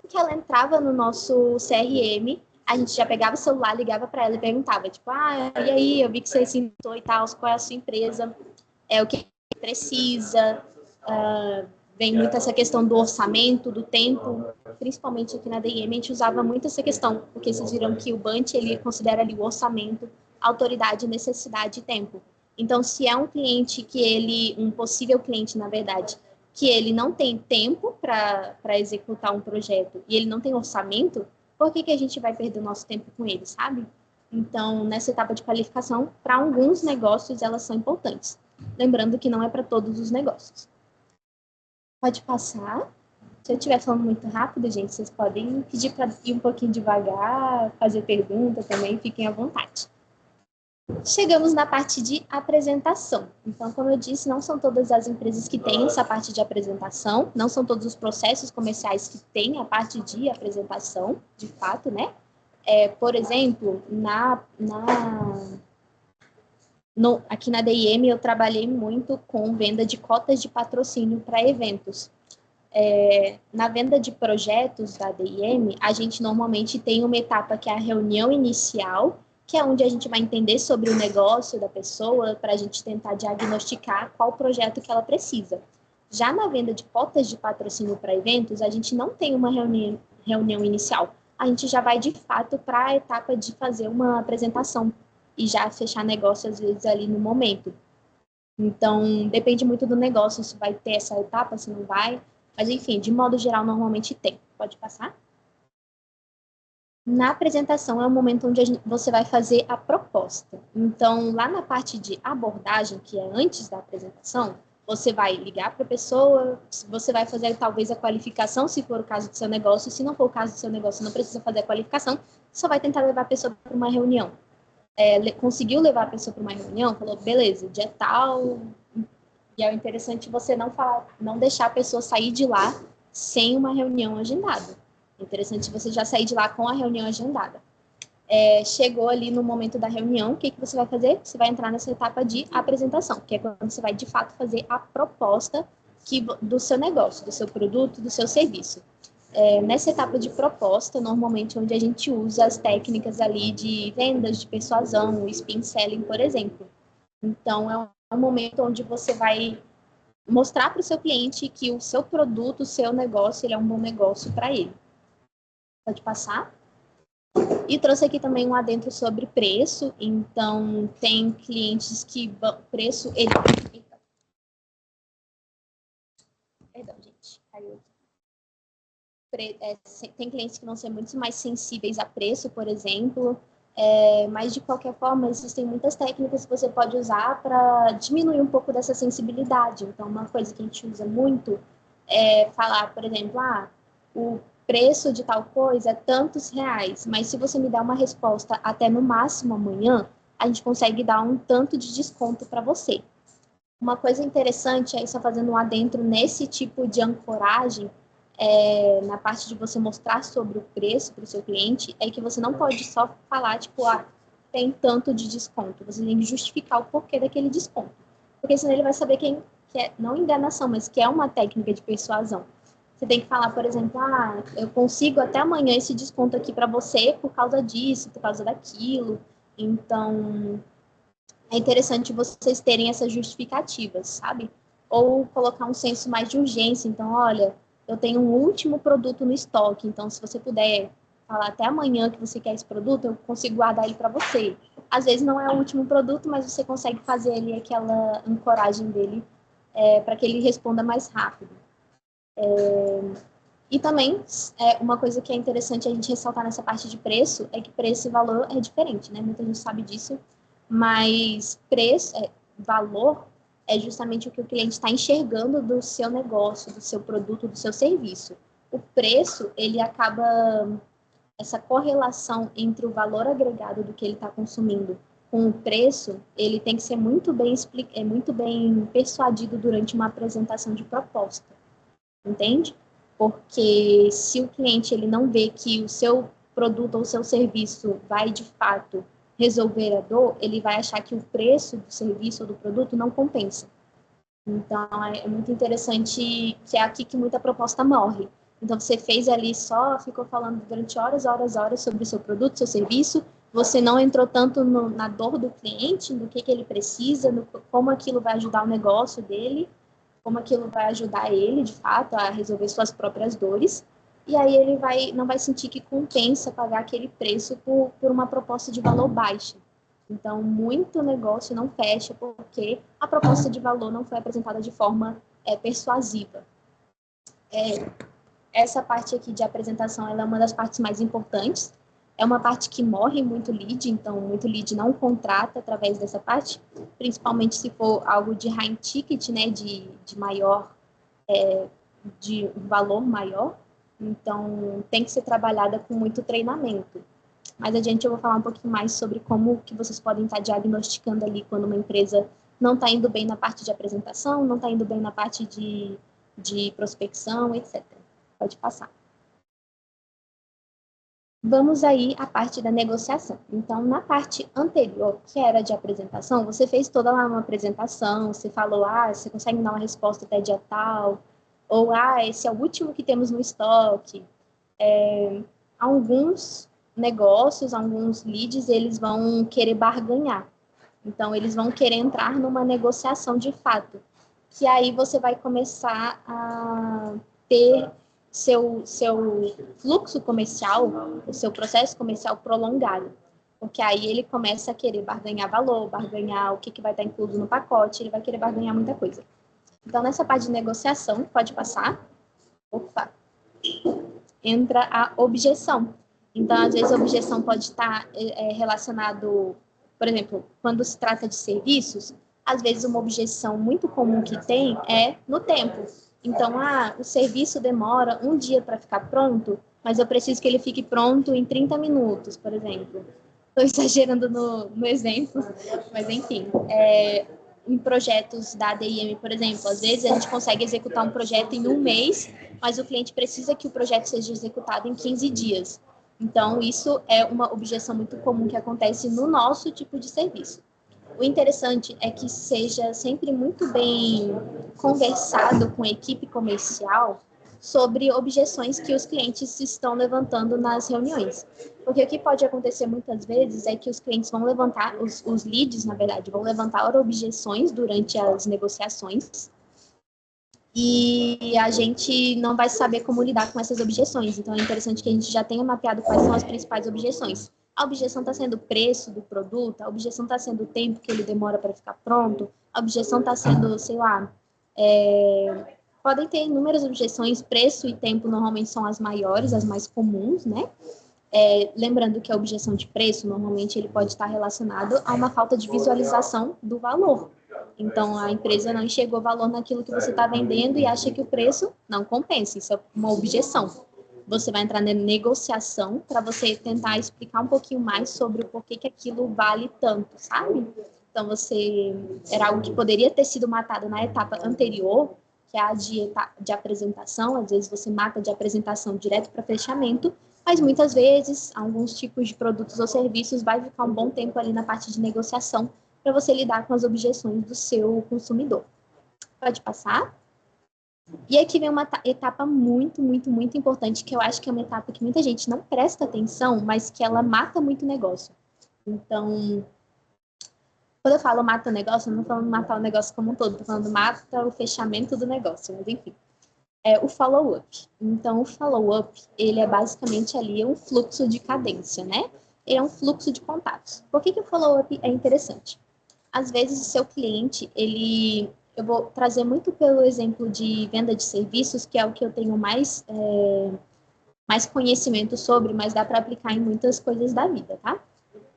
[SPEAKER 2] que ela entrava no nosso CRM, a gente já pegava o celular, ligava para ela e perguntava, tipo, e aí, eu vi que você sentou e tal, qual é a sua empresa, o que precisa, vem muito essa questão do orçamento, do tempo, principalmente aqui na DIM, a gente usava muito essa questão, porque vocês viram que o BANT, ele considera ali o orçamento, autoridade, necessidade e tempo. Então, se é um cliente um possível cliente, na verdade, que ele não tem tempo para executar um projeto e ele não tem orçamento, por que a gente vai perder o nosso tempo com ele, sabe? Então, nessa etapa de qualificação, para alguns negócios, elas são importantes. Lembrando que não é para todos os negócios. Pode passar. Se eu estiver falando muito rápido, gente, vocês podem pedir para ir um pouquinho devagar, fazer pergunta também, fiquem à vontade. Chegamos na parte de apresentação. Então, como eu disse, não são todas as empresas que têm essa parte de apresentação, não são todos os processos comerciais que têm a parte de apresentação, de fato, né? Por exemplo, aqui na DIM eu trabalhei muito com venda de cotas de patrocínio para eventos. Na venda de projetos da DIM, a gente normalmente tem uma etapa que é a reunião inicial, que é onde a gente vai entender sobre o negócio da pessoa, para a gente tentar diagnosticar qual projeto que ela precisa. Já na venda de cotas de patrocínio para eventos, a gente não tem uma reunião inicial. A gente já vai, de fato, para a etapa de fazer uma apresentação e já fechar negócio, às vezes, ali no momento. Então, depende muito do negócio, se vai ter essa etapa, se não vai. Mas, enfim, de modo geral, normalmente tem. Pode passar? Na apresentação é o momento onde você vai fazer a proposta. Então, lá na parte de abordagem, que é antes da apresentação, você vai ligar para a pessoa, você vai fazer talvez a qualificação, se for o caso do seu negócio. Se não for o caso do seu negócio, não precisa fazer a qualificação, só vai tentar levar a pessoa para uma reunião. Conseguiu levar a pessoa para uma reunião, falou, beleza, dia tal, E é interessante você não deixar a pessoa sair de lá sem uma reunião agendada. É interessante você já sair de lá com a reunião agendada. Chegou ali no momento da reunião, o que você vai fazer? Você vai entrar nessa etapa de apresentação, que é quando você vai, de fato, fazer a proposta do seu negócio, do seu produto, do seu serviço. Nessa etapa de proposta, normalmente, onde a gente usa as técnicas ali de vendas, de persuasão, o spin selling, por exemplo. Então, é um momento onde você vai mostrar para o seu cliente que o seu produto, o seu negócio, ele é um bom negócio para ele. Pode passar? E trouxe aqui também um adentro sobre preço. Então, tem clientes que preço... Perdão, gente. Caiu aqui. Tem clientes que vão ser muito mais sensíveis a preço, por exemplo. Mas, de qualquer forma, existem muitas técnicas que você pode usar para diminuir um pouco dessa sensibilidade. Então, uma coisa que a gente usa muito é falar, por exemplo, o preço de tal coisa é tantos reais, mas se você me der uma resposta até no máximo amanhã, a gente consegue dar um tanto de desconto para você. Uma coisa interessante, aí só fazendo um adentro nesse tipo de ancoragem, na parte de você mostrar sobre o preço para o seu cliente, é que você não pode só falar, tipo, tem tanto de desconto. Você tem que justificar o porquê daquele desconto. Porque senão ele vai saber que não enganação, mas que é uma técnica de persuasão. Você tem que falar, por exemplo, eu consigo até amanhã esse desconto aqui para você por causa disso, por causa daquilo. Então, é interessante vocês terem essas justificativas, sabe? Ou colocar um senso mais de urgência. Então, olha, eu tenho um último produto no estoque, então se você puder falar até amanhã que você quer esse produto, eu consigo guardar ele para você. Às vezes não é o último produto, mas você consegue fazer ali aquela ancoragem dele para que ele responda mais rápido. E também, uma coisa que é interessante a gente ressaltar nessa parte de preço é que preço e valor é diferente, né? Muita gente sabe disso, mas valor é justamente o que o cliente está enxergando do seu negócio, do seu produto, do seu serviço. O preço, ele acaba, essa correlação entre o valor agregado do que ele está consumindo com o preço, ele tem que ser muito bem persuadido durante uma apresentação de proposta, entende? Porque se o cliente ele não vê que o seu produto ou o seu serviço vai, de fato, resolver a dor, ele vai achar que o preço do serviço ou do produto não compensa. Então, é muito interessante que é aqui que muita proposta morre. Então, você fez ali ficou falando durante horas sobre o seu produto, seu serviço, você não entrou tanto na dor do cliente, no que ele precisa, como aquilo vai ajudar o negócio dele, como aquilo vai ajudar ele, de fato, a resolver suas próprias dores, e aí ele não vai sentir que compensa pagar aquele preço por uma proposta de valor baixa. Então, muito negócio não fecha porque a proposta de valor não foi apresentada de forma persuasiva. Essa parte aqui de apresentação ela é uma das partes mais importantes. É uma parte que morre muito lead, então muito lead não contrata através dessa parte, principalmente se for algo de high ticket, né, de maior, de valor maior. Então, tem que ser trabalhada com muito treinamento. Mais adiante eu vou falar um pouquinho mais sobre como que vocês podem estar diagnosticando ali quando uma empresa não está indo bem na parte de apresentação, não está indo bem na parte de prospecção, etc. Pode passar. Vamos aí à parte da negociação. Então, na parte anterior, que era de apresentação, você fez toda uma apresentação, você falou, você consegue dar uma resposta até dia tal, ou, esse é o último que temos no estoque. Alguns negócios, alguns leads, eles vão querer barganhar. Então, eles vão querer entrar numa negociação de fato. Que aí você vai começar a ter seu fluxo comercial, o seu processo comercial prolongado. Porque aí ele começa a querer barganhar valor, barganhar o que vai estar incluso no pacote, ele vai querer barganhar muita coisa. Então, nessa parte de negociação, pode passar. Opa! Entra a objeção. Então, às vezes, a objeção pode estar relacionado, por exemplo, quando se trata de serviços, às vezes uma objeção muito comum que tem é no tempo. Então, o serviço demora um dia para ficar pronto, mas eu preciso que ele fique pronto em 30 minutos, por exemplo. Estou exagerando no exemplo, mas enfim. em projetos da ADIM, por exemplo, às vezes a gente consegue executar um projeto em um mês, mas o cliente precisa que o projeto seja executado em 15 dias. Então, isso é uma objeção muito comum que acontece no nosso tipo de serviço. O interessante é que seja sempre muito bem conversado com a equipe comercial sobre objeções que os clientes estão levantando nas reuniões. Porque o que pode acontecer muitas vezes é que os clientes vão levantar, os leads, na verdade, vão levantar objeções durante as negociações e a gente não vai saber como lidar com essas objeções. Então, é interessante que a gente já tenha mapeado quais são as principais objeções. A objeção está sendo o preço do produto, a objeção está sendo o tempo que ele demora para ficar pronto, a objeção está sendo, sei lá, podem ter inúmeras objeções, preço e tempo normalmente são as maiores, as mais comuns, né? Lembrando que a objeção de preço, normalmente, ele pode estar relacionado a uma falta de visualização do valor. Então, a empresa não enxergou valor naquilo que você está vendendo e acha que o preço não compensa. Isso é uma objeção. Você vai entrar na negociação para você tentar explicar um pouquinho mais sobre o porquê que aquilo vale tanto, sabe? Então, era algo que poderia ter sido matado na etapa anterior, que é a de apresentação. Às vezes, você mata de apresentação direto para fechamento, mas muitas vezes, alguns tipos de produtos ou serviços vai ficar um bom tempo ali na parte de negociação para você lidar com as objeções do seu consumidor. Pode passar? E aqui vem uma etapa muito, muito, muito importante, que eu acho que é uma etapa que muita gente não presta atenção, mas que ela mata muito o negócio. Então, quando eu falo mata o negócio, eu não estou falando matar o negócio como um todo, estou falando mata o fechamento do negócio, mas enfim. O follow-up. Então, o follow-up, ele é basicamente ali um fluxo de cadência, né? Ele é um fluxo de contatos. Por que o follow-up é interessante? Às vezes, o seu cliente, eu vou trazer muito pelo exemplo de venda de serviços, que é o que eu tenho mais conhecimento sobre, mas dá para aplicar em muitas coisas da vida, tá?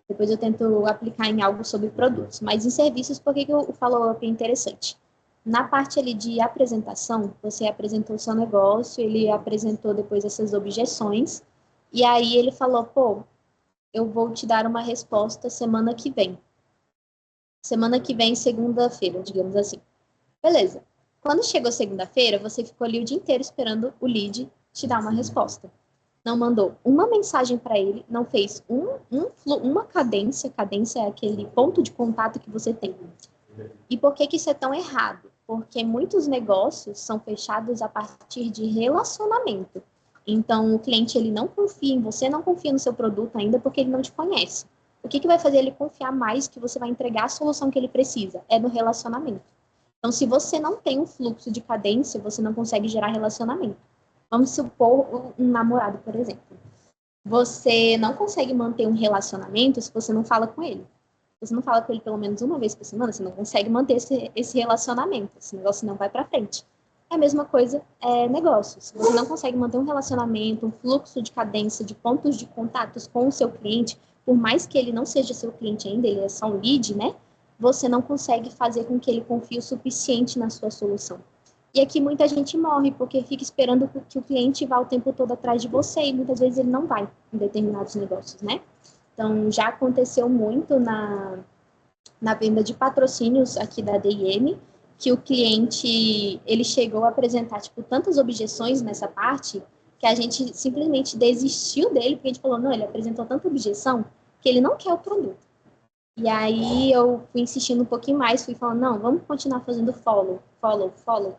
[SPEAKER 2] Depois eu tento aplicar em algo sobre produtos. Mas em serviços, por que o follow-up é interessante? Na parte ali de apresentação, você apresentou o seu negócio, ele apresentou depois essas objeções, e aí ele falou, pô, eu vou te dar uma resposta semana que vem. Semana que vem, segunda-feira, digamos assim. Beleza. Quando chegou segunda-feira, você ficou ali o dia inteiro esperando o lead te dar uma resposta. Não mandou uma mensagem para ele, não fez uma cadência. Cadência é aquele ponto de contato que você tem. E por que isso é tão errado? Porque muitos negócios são fechados a partir de relacionamento. Então, o cliente ele não confia em você, não confia no seu produto ainda porque ele não te conhece. O que vai fazer ele confiar mais que você vai entregar a solução que ele precisa? É no relacionamento. Então, se você não tem um fluxo de cadência, você não consegue gerar relacionamento. Vamos supor um namorado, por exemplo. Você não consegue manter um relacionamento se você não fala com ele. Se você não fala com ele pelo menos uma vez por semana, você não consegue manter esse relacionamento. Esse negócio não vai para frente. É a mesma coisa, negócios. Se você não consegue manter um relacionamento, um fluxo de cadência, de pontos de contatos com o seu cliente, por mais que ele não seja seu cliente ainda, ele é só um lead, né? Você não consegue fazer com que ele confie o suficiente na sua solução. E aqui muita gente morre porque fica esperando que o cliente vá o tempo todo atrás de você e muitas vezes ele não vai em determinados negócios, né? Então, já aconteceu muito na venda de patrocínios aqui da ADIM, que o cliente, ele chegou a apresentar, tantas objeções nessa parte, que a gente simplesmente desistiu dele, porque a gente falou, não, ele apresentou tanta objeção que ele não quer o produto. E aí eu fui insistindo um pouquinho mais, fui falando, não, vamos continuar fazendo follow,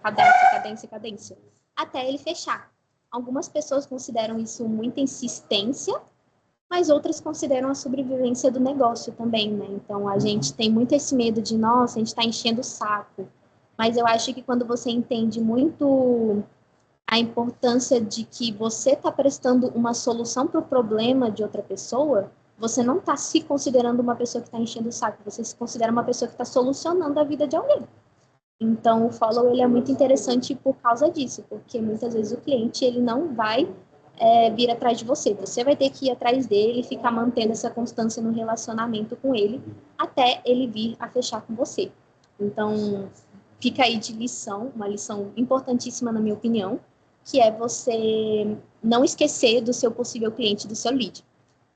[SPEAKER 2] cadência, até ele fechar. Algumas pessoas consideram isso muita insistência, mas outras consideram a sobrevivência do negócio também, né? Então, a gente tem muito esse medo de, nossa, a gente está enchendo o saco. Mas eu acho que quando você entende muito a importância de que você está prestando uma solução para o problema de outra pessoa, você não está se considerando uma pessoa que está enchendo o saco, você se considera uma pessoa que está solucionando a vida de alguém. Então, o follow ele é muito interessante por causa disso, porque muitas vezes o cliente ele não vai vir atrás de você. Você vai ter que ir atrás dele e ficar mantendo essa constância no relacionamento com ele até ele vir a fechar com você. Então, fica aí de lição, uma lição importantíssima na minha opinião, que é você não esquecer do seu possível cliente, do seu lead.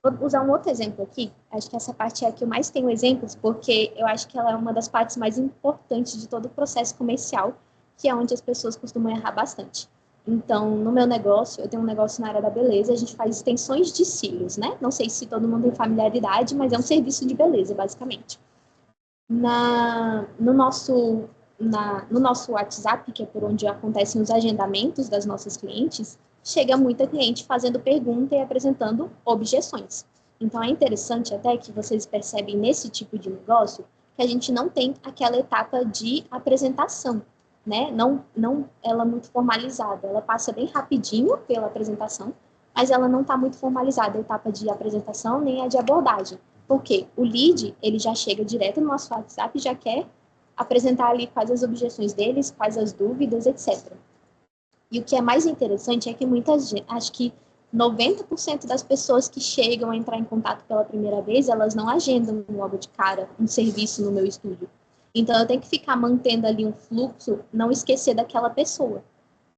[SPEAKER 2] Vou usar um outro exemplo aqui. Acho que essa parte é a que eu mais tenho exemplos, porque eu acho que ela é uma das partes mais importantes de todo o processo comercial, que é onde as pessoas costumam errar bastante. Então, no meu negócio, eu tenho um negócio na área da beleza, a gente faz extensões de cílios, né? Não sei se todo mundo tem familiaridade, mas é um serviço de beleza, basicamente. No nosso WhatsApp, que é por onde acontecem os agendamentos das nossas clientes, chega muita cliente fazendo pergunta e apresentando objeções. Então, é interessante até que vocês percebem nesse tipo de negócio que a gente não tem aquela etapa de apresentação, né? Não ela muito formalizada. Ela passa bem rapidinho pela apresentação, mas ela não está muito formalizada, a etapa de apresentação nem a de abordagem. Porque o lead, ele já chega direto no nosso WhatsApp e já quer apresentar ali quais as objeções deles, quais as dúvidas, etc. E o que é mais interessante é que acho que 90% das pessoas que chegam a entrar em contato pela primeira vez, elas não agendam logo de cara um serviço no meu estúdio. Então, eu tenho que ficar mantendo ali um fluxo, não esquecer daquela pessoa.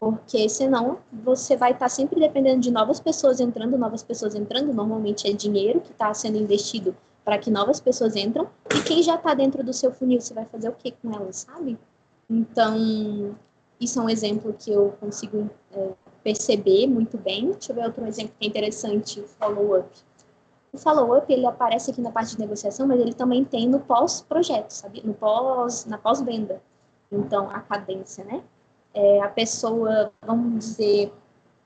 [SPEAKER 2] Porque senão você vai estar sempre dependendo de novas pessoas entrando. Normalmente é dinheiro que está sendo investido para que novas pessoas entram. E quem já está dentro do seu funil, você vai fazer o que com elas, sabe? Então, isso é um exemplo que eu consigo perceber muito bem. Deixa eu ver outro exemplo que é interessante, o follow-up. O follow-up, ele aparece aqui na parte de negociação, mas ele também tem no pós-projeto, sabe? Na pós-venda. Então, a cadência, né? A pessoa, vamos dizer,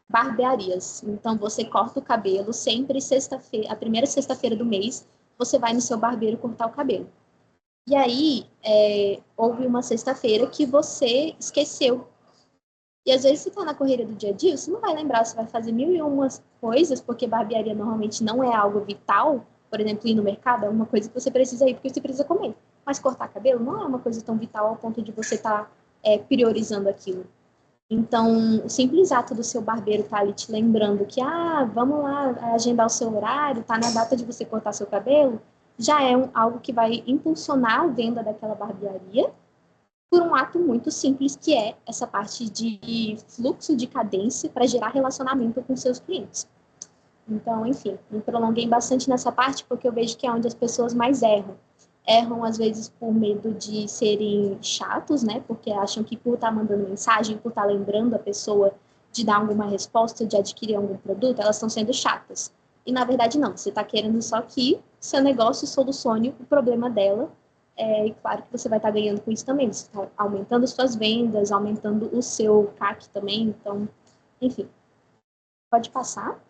[SPEAKER 2] barbearias. Então, você corta o cabelo sempre sexta-feira, a primeira sexta-feira do mês, você vai no seu barbeiro cortar o cabelo. E aí, houve uma sexta-feira que você esqueceu. E às vezes você está na correria do dia a dia, você não vai lembrar, você vai fazer mil e umas coisas, porque barbearia normalmente não é algo vital. Por exemplo, ir no mercado é uma coisa que você precisa ir porque você precisa comer. Mas cortar cabelo não é uma coisa tão vital ao ponto de você estar priorizando aquilo. Então, o simples ato do seu barbeiro estar ali te lembrando que, vamos lá agendar o seu horário, tá na data de você cortar seu cabelo, já é algo que vai impulsionar a venda daquela barbearia por um ato muito simples, que é essa parte de fluxo de cadência para gerar relacionamento com seus clientes. Então, enfim, me prolonguei bastante nessa parte porque eu vejo que é onde as pessoas mais erram. Erram, às vezes, por medo de serem chatos, né? Porque acham que por estar mandando mensagem, por estar lembrando a pessoa de dar alguma resposta, de adquirir algum produto, elas estão sendo chatas. E, na verdade, não. Você está querendo só que seu negócio solucione o problema dela. E claro que você vai estar ganhando com isso também. Você está aumentando suas vendas, aumentando o seu CAC também. Então, enfim. Pode passar.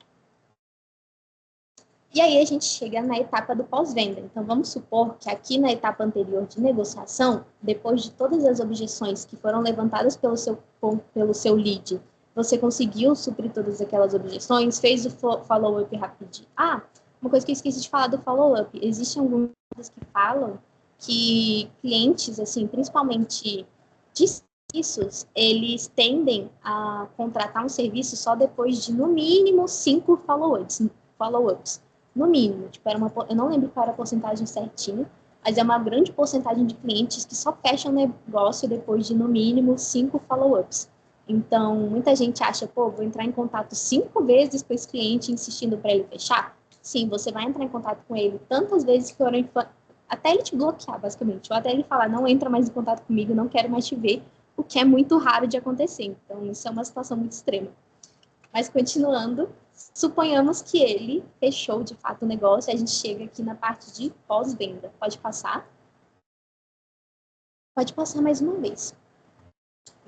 [SPEAKER 2] E aí a gente chega na etapa do pós-venda. Então, vamos supor que aqui na etapa anterior de negociação, depois de todas as objeções que foram levantadas pelo seu lead, você conseguiu suprir todas aquelas objeções, fez o follow-up rapidinho. Uma coisa que eu esqueci de falar do follow-up. Existem algumas que falam que clientes, assim, principalmente de serviços, eles tendem a contratar um serviço só depois de, no mínimo, 5 follow-ups. No mínimo, tipo, eu não lembro qual era a porcentagem certinha, mas é uma grande porcentagem de clientes que só fecham negócio depois de, no mínimo, 5 follow-ups. Então, muita gente acha, vou entrar em contato 5 vezes com esse cliente insistindo para ele fechar. Sim, você vai entrar em contato com ele tantas vezes que forem, até ele te bloquear, basicamente, ou até ele falar, não entra mais em contato comigo, não quero mais te ver, o que é muito raro de acontecer. Então, isso é uma situação muito extrema. Mas, continuando, suponhamos que ele fechou, de fato, o negócio, e a gente chega aqui na parte de pós-venda. Pode passar? Pode passar mais uma vez.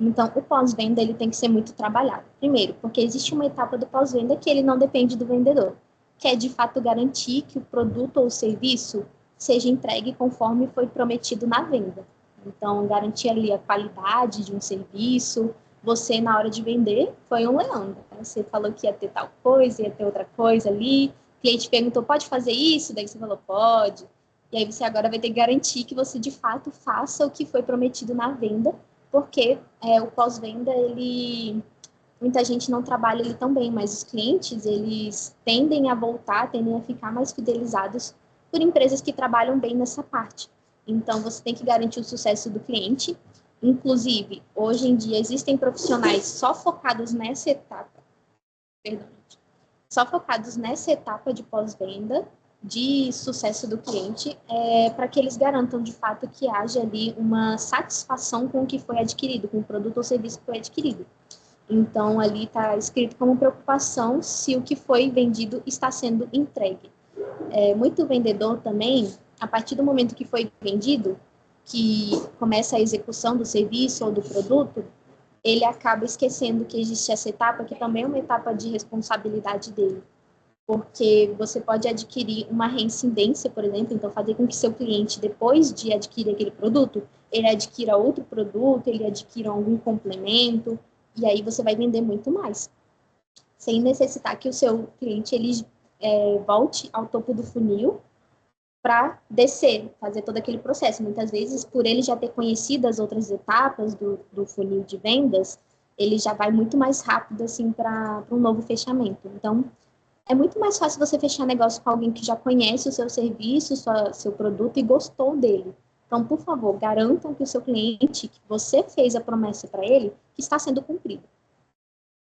[SPEAKER 2] Então, o pós-venda, ele tem que ser muito trabalhado. Primeiro, porque existe uma etapa do pós-venda que ele não depende do vendedor, que é, de fato, garantir que o produto ou o serviço seja entregue conforme foi prometido na venda. Então, garantir ali a qualidade de um serviço. Você, na hora de vender, foi um leão. Você falou que ia ter tal coisa, ia ter outra coisa ali. O cliente perguntou, pode fazer isso? Daí você falou, pode. E aí você agora vai ter que garantir que você, de fato, faça o que foi prometido na venda, porque o pós-venda, muita gente não trabalha ele tão bem, mas os clientes, eles tendem a voltar, tendem a ficar mais fidelizados por empresas que trabalham bem nessa parte. Então, você tem que garantir o sucesso do cliente. Inclusive, hoje em dia, existem profissionais só focados nessa etapa. Perdão, gente. só focados nessa etapa de pós-venda, de sucesso do cliente, para que eles garantam, de fato, que haja ali uma satisfação com o que foi adquirido, com o produto ou serviço que foi adquirido. Então, ali está escrito como preocupação se o que foi vendido está sendo entregue. Muito vendedor também, a partir do momento que foi vendido, que começa a execução do serviço ou do produto, ele acaba esquecendo que existe essa etapa, que também é uma etapa de responsabilidade dele. Porque você pode adquirir uma reincidência, por exemplo, então fazer com que seu cliente, depois de adquirir aquele produto, ele adquira outro produto, ele adquira algum complemento, e aí você vai vender muito mais, sem necessitar que o seu cliente ele volte ao topo do funil para descer, fazer todo aquele processo. Muitas vezes, por ele já ter conhecido as outras etapas do funil de vendas, ele já vai muito mais rápido assim para um novo fechamento. Então, é muito mais fácil você fechar negócio com alguém que já conhece o seu serviço, seu produto e gostou dele. Então, por favor, garantam que o seu cliente, que você fez a promessa para ele, que está sendo cumprido.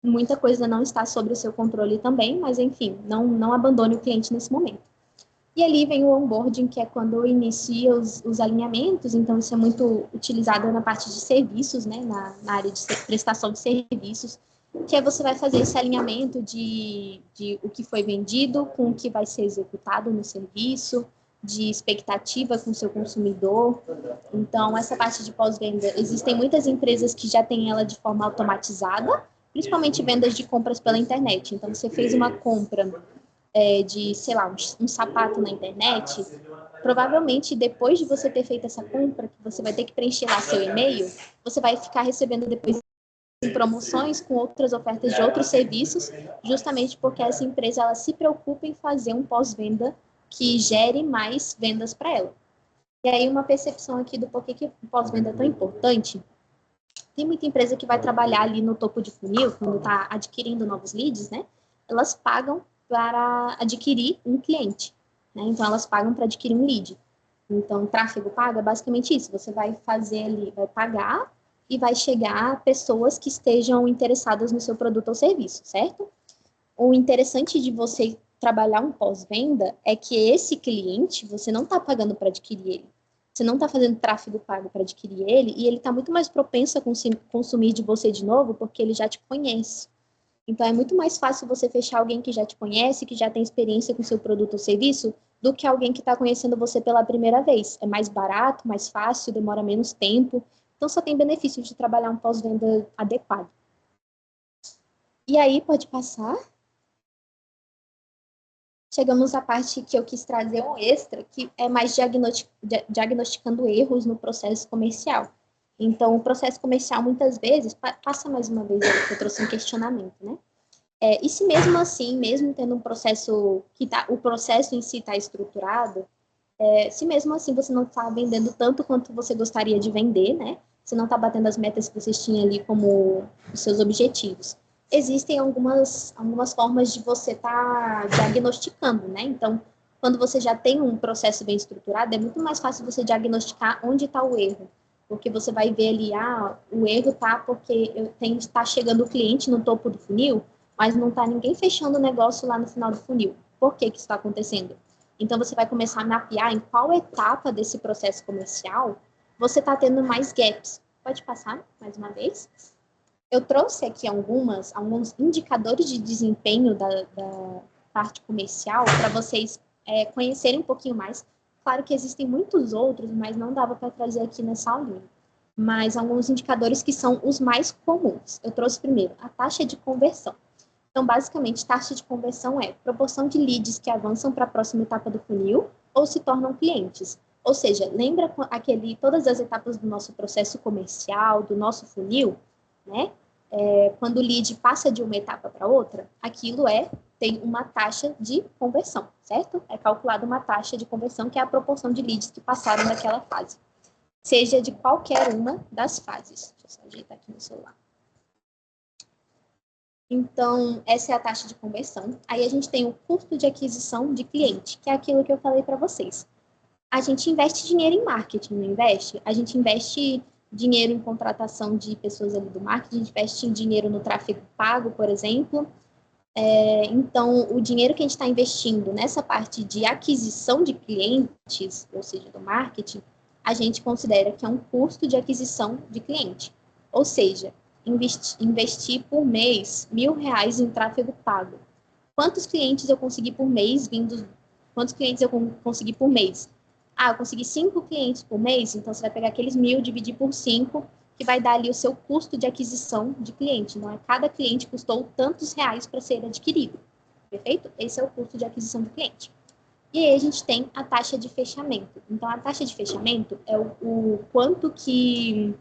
[SPEAKER 2] Muita coisa não está sob o seu controle também, mas, enfim, não abandone o cliente nesse momento. E ali vem o onboarding, que é quando inicia os alinhamentos, então isso é muito utilizado na parte de serviços, né, na área de prestação de serviços, que é você vai fazer esse alinhamento de o que foi vendido com o que vai ser executado no serviço, de expectativa com o seu consumidor. Então, essa parte de pós-venda, existem muitas empresas que já têm ela de forma automatizada, principalmente vendas de compras pela internet. Então, você fez uma compra de, sei lá, um sapato na internet, provavelmente depois de você ter feito essa compra, que você vai ter que preencher lá seu e-mail, você vai ficar recebendo depois promoções com outras ofertas de outros serviços, justamente porque essa empresa ela se preocupa em fazer um pós-venda que gere mais vendas para ela. E aí uma percepção aqui do porquê que o pós-venda é tão importante. Tem muita empresa que vai trabalhar ali no topo de funil, quando está adquirindo novos leads, né? Elas pagam para adquirir um cliente, né? Então, elas pagam para adquirir um lead. Então, tráfego pago é basicamente isso. Você vai fazer ali, vai pagar e vai chegar a pessoas que estejam interessadas no seu produto ou serviço, certo? O interessante de você trabalhar um pós-venda é que esse cliente, você não está pagando para adquirir ele. Você não está fazendo tráfego pago para adquirir ele e ele está muito mais propenso a consumir de você de novo porque ele já te conhece. Então, é muito mais fácil você fechar alguém que já te conhece, que já tem experiência com seu produto ou serviço, do que alguém que está conhecendo você pela primeira vez. É mais barato, mais fácil, demora menos tempo. Então, só tem benefício de trabalhar um pós-venda adequado. E aí, pode passar. Chegamos à parte que eu quis trazer um extra, que é mais diagnosticando erros no processo comercial. Então, o processo comercial, muitas vezes, passa mais uma vez aí, que eu trouxe um questionamento, né? E se mesmo assim, mesmo tendo um processo, o processo em si está estruturado, se mesmo assim você não está vendendo tanto quanto você gostaria de vender, né? Você não está batendo as metas que vocês tinham ali como os seus objetivos. Existem algumas formas de você estar diagnosticando, né? Então, quando você já tem um processo bem estruturado, é muito mais fácil você diagnosticar onde está o erro. Porque você vai ver ali, o erro está porque está chegando o cliente no topo do funil, mas não está ninguém fechando o negócio lá no final do funil. Por que isso está acontecendo? Então, você vai começar a mapear em qual etapa desse processo comercial você está tendo mais gaps. Pode passar mais uma vez? Eu trouxe aqui alguns indicadores de desempenho da parte comercial para vocês conhecerem um pouquinho mais. Claro que existem muitos outros, mas não dava para trazer aqui nessa aulinha. Mas alguns indicadores que são os mais comuns. Eu trouxe primeiro a taxa de conversão. Então, basicamente, taxa de conversão é proporção de leads que avançam para a próxima etapa do funil ou se tornam clientes. Ou seja, lembra todas as etapas do nosso processo comercial, do nosso funil, né? Quando o lead passa de uma etapa para outra, aquilo tem uma taxa de conversão, certo? É calculada uma taxa de conversão, que é a proporção de leads que passaram daquela fase. Seja de qualquer uma das fases. Deixa eu só ajeitar aqui no celular. Então, essa é a taxa de conversão. Aí a gente tem o custo de aquisição de cliente, que é aquilo que eu falei para vocês. A gente investe dinheiro em marketing, não investe? A gente investe dinheiro em contratação de pessoas ali do marketing, a gente investe dinheiro no tráfego pago, por exemplo. Então, o dinheiro que a gente está investindo nessa parte de aquisição de clientes, ou seja, do marketing, a gente considera que é um custo de aquisição de cliente. Ou seja, investir por mês R$ 1.000 em tráfego pago. Quantos clientes eu consegui por mês Quantos clientes eu consegui por mês? Eu consegui 5 clientes por mês, então você vai pegar aqueles 1.000, dividir por 5, que vai dar ali o seu custo de aquisição de cliente. Então, cada cliente custou tantos reais para ser adquirido. Perfeito? Esse é o custo de aquisição do cliente. E aí a gente tem a taxa de fechamento. Então, a taxa de fechamento é o quanto que,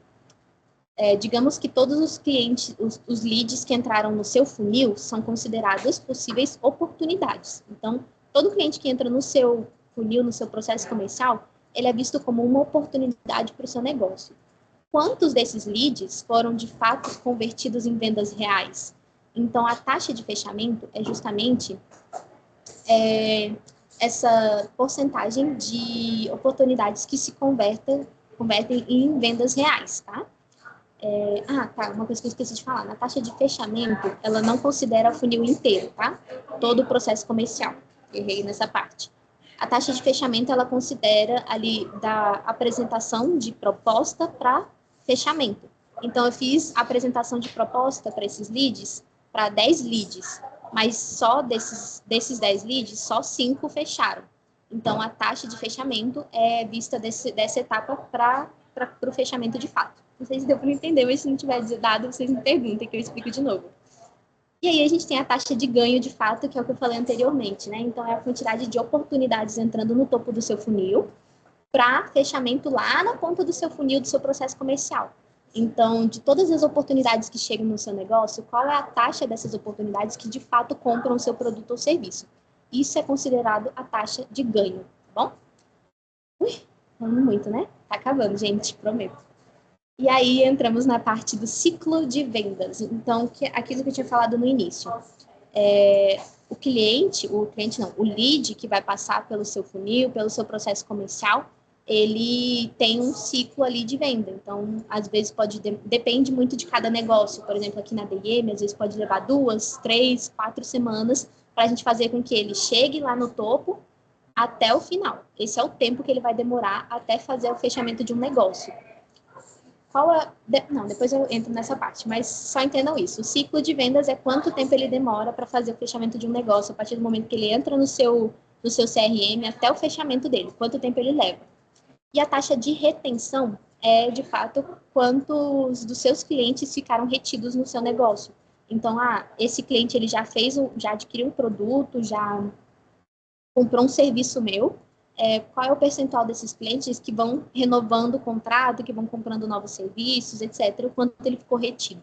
[SPEAKER 2] digamos que todos os clientes, os leads que entraram no seu funil são considerados possíveis oportunidades. Então, todo cliente que entra no seu funil, no seu processo comercial, ele é visto como uma oportunidade para o seu negócio. Quantos desses leads foram, de fato, convertidos em vendas reais? Então, a taxa de fechamento é justamente essa porcentagem de oportunidades que se convertem em vendas reais, tá? Uma coisa que eu esqueci de falar. Na taxa de fechamento, ela não considera o funil inteiro, tá? Todo o processo comercial. Errei nessa parte. A taxa de fechamento, ela considera ali da apresentação de proposta para fechamento. Então, eu fiz a apresentação de proposta para esses leads, para 10 leads, mas só desses 10 leads, só 5 fecharam. Então, a taxa de fechamento é vista dessa etapa para o fechamento de fato. Não sei se deu para entender, mas se não tiver dado, vocês me perguntem que eu explico de novo. E aí a gente tem a taxa de ganho de fato, que é o que eu falei anteriormente, né? Então, é a quantidade de oportunidades entrando no topo do seu funil para fechamento lá na ponta do seu funil, do seu processo comercial. Então, de todas as oportunidades que chegam no seu negócio, qual é a taxa dessas oportunidades que de fato compram o seu produto ou serviço? Isso é considerado a taxa de ganho, tá bom? Falando muito, né? Tá acabando, gente, prometo. E aí entramos na parte do ciclo de vendas. Então, aquilo que eu tinha falado no início. O lead que vai passar pelo seu funil, pelo seu processo comercial, ele tem um ciclo ali de venda. Então, às vezes depende muito de cada negócio. Por exemplo, aqui na DM, às vezes pode levar 2, 3, 4 semanas para a gente fazer com que ele chegue lá no topo até o final. Esse é o tempo que ele vai demorar até fazer o fechamento de um negócio. Depois eu entro nessa parte, mas só entendam isso. O ciclo de vendas é quanto tempo ele demora para fazer o fechamento de um negócio, a partir do momento que ele entra no seu CRM até o fechamento dele, quanto tempo ele leva. E a taxa de retenção é, de fato, quantos dos seus clientes ficaram retidos no seu negócio. Então, esse cliente ele já adquiriu um produto, já comprou um serviço meu, qual é o percentual desses clientes que vão renovando o contrato, que vão comprando novos serviços, etc., o quanto ele ficou retido.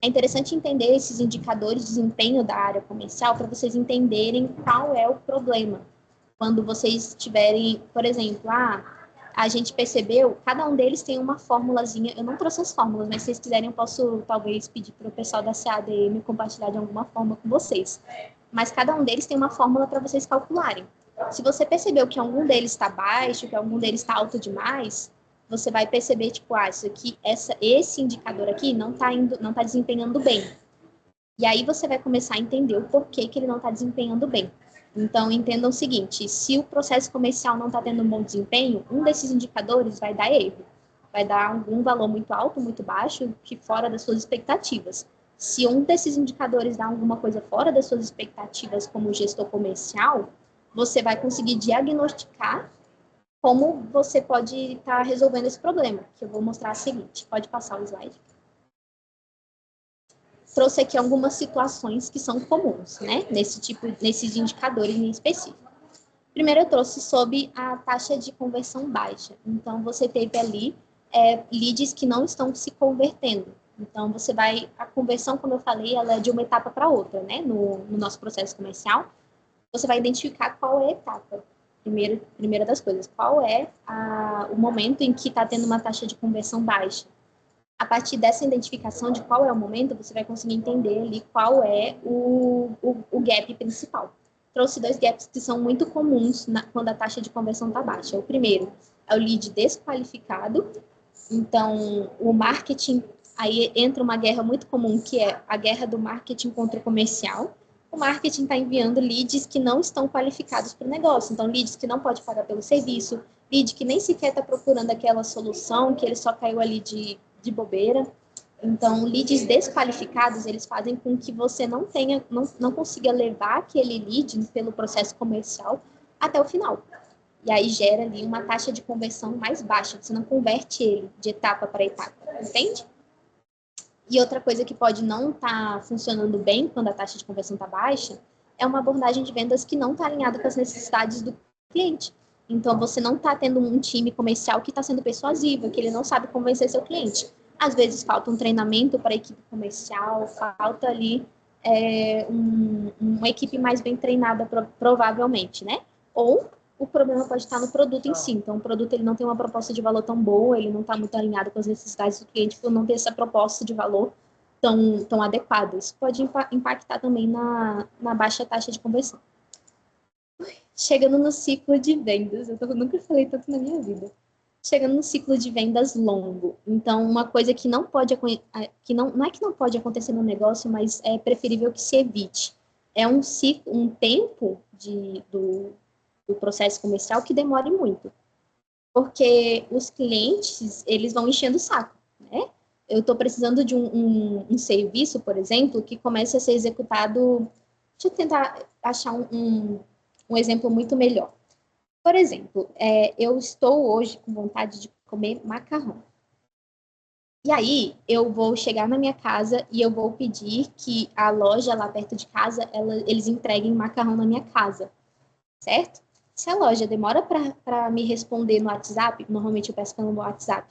[SPEAKER 2] É interessante entender esses indicadores de desempenho da área comercial para vocês entenderem qual é o problema. Quando vocês tiverem, por exemplo, a gente percebeu, cada um deles tem uma formulazinha, eu não trouxe as fórmulas, mas se vocês quiserem eu posso talvez pedir para o pessoal da CADM compartilhar de alguma forma com vocês. Mas cada um deles tem uma fórmula para vocês calcularem. Se você percebeu que algum deles está baixo, que algum deles está alto demais, você vai perceber, esse indicador aqui não está desempenhando bem. E aí você vai começar a entender o porquê que ele não está desempenhando bem. Então, entendam o seguinte, se o processo comercial não está tendo um bom desempenho, um desses indicadores vai dar erro. Vai dar algum valor muito alto, muito baixo, que fora das suas expectativas. Se um desses indicadores dá alguma coisa fora das suas expectativas como gestor comercial, você vai conseguir diagnosticar como você pode estar resolvendo esse problema, que eu vou mostrar a seguinte. Pode passar o slide. Trouxe aqui algumas situações que são comuns, né? Nesses indicadores em específico. Primeiro, eu trouxe sobre a taxa de conversão baixa. Então, você teve ali leads que não estão se convertendo. Então, a conversão, como eu falei, ela é de uma etapa para outra, né? No nosso processo comercial. Você vai identificar qual é a etapa. Primeira das coisas, qual é o momento em que está tendo uma taxa de conversão baixa. A partir dessa identificação de qual é o momento, você vai conseguir entender ali qual é o gap principal. Trouxe 2 gaps que são muito comuns quando a taxa de conversão está baixa. O primeiro é o lead desqualificado. Então, o marketing, aí entra uma guerra muito comum, que é a guerra do marketing contra o comercial. o marketing está enviando leads que não estão qualificados para o negócio. Então, leads que não pode pagar pelo serviço, lead que nem sequer está procurando aquela solução, que ele só caiu ali de bobeira. Então, leads desqualificados, eles fazem com que você não consiga levar aquele lead pelo processo comercial até o final. E aí gera ali uma taxa de conversão mais baixa, você não converte ele de etapa para etapa, entende? E outra coisa que pode não estar funcionando bem quando a taxa de conversão está baixa é uma abordagem de vendas que não está alinhada com as necessidades do cliente. Então, você não está tendo um time comercial que está sendo persuasivo, que ele não sabe convencer seu cliente. Às vezes, falta um treinamento para a equipe comercial, falta ali uma equipe mais bem treinada, provavelmente, né? Ou o problema pode estar no produto em si. Então, o produto ele não tem uma proposta de valor tão boa, ele não está muito alinhado com as necessidades do cliente por não ter essa proposta de valor tão adequada. Isso pode impactar também na baixa taxa de conversão. Chegando no ciclo de vendas, eu nunca falei tanto na minha vida. Chegando no ciclo de vendas longo. Então, uma coisa que não pode, não é que não pode acontecer no negócio, mas é preferível que se evite. É um tempo do processo comercial que demore muito. Porque os clientes, eles vão enchendo o saco, né? Eu estou precisando de um serviço, por exemplo, que comece a ser executado. Deixa eu tentar achar um exemplo muito melhor. Por exemplo, eu estou hoje com vontade de comer macarrão. E aí, eu vou chegar na minha casa e eu vou pedir que a loja lá perto de casa, eles entreguem macarrão na minha casa, certo? Se a loja demora para me responder no WhatsApp, normalmente eu peço pelo WhatsApp,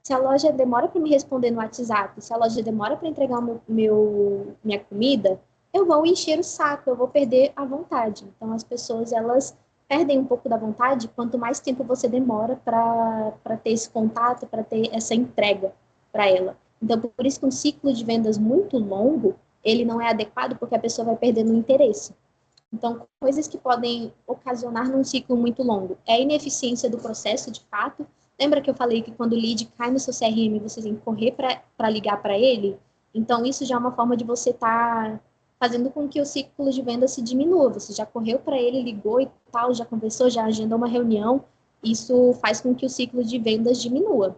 [SPEAKER 2] se a loja demora para me responder no WhatsApp, se a loja demora para entregar minha comida, eu vou encher o saco, eu vou perder a vontade. Então, as pessoas, elas perdem um pouco da vontade quanto mais tempo você demora para ter esse contato, para ter essa entrega para ela. Então, por isso que um ciclo de vendas muito longo, ele não é adequado porque a pessoa vai perdendo o interesse. Então, coisas que podem ocasionar num ciclo muito longo é a ineficiência do processo, de fato. Lembra que eu falei que quando o lead cai no seu CRM, você tem que correr para ligar para ele? Então, isso já é uma forma de você estar fazendo com que o ciclo de venda se diminua. Você já correu para ele, ligou e tal, já conversou, já agendou uma reunião. Isso faz com que o ciclo de vendas diminua.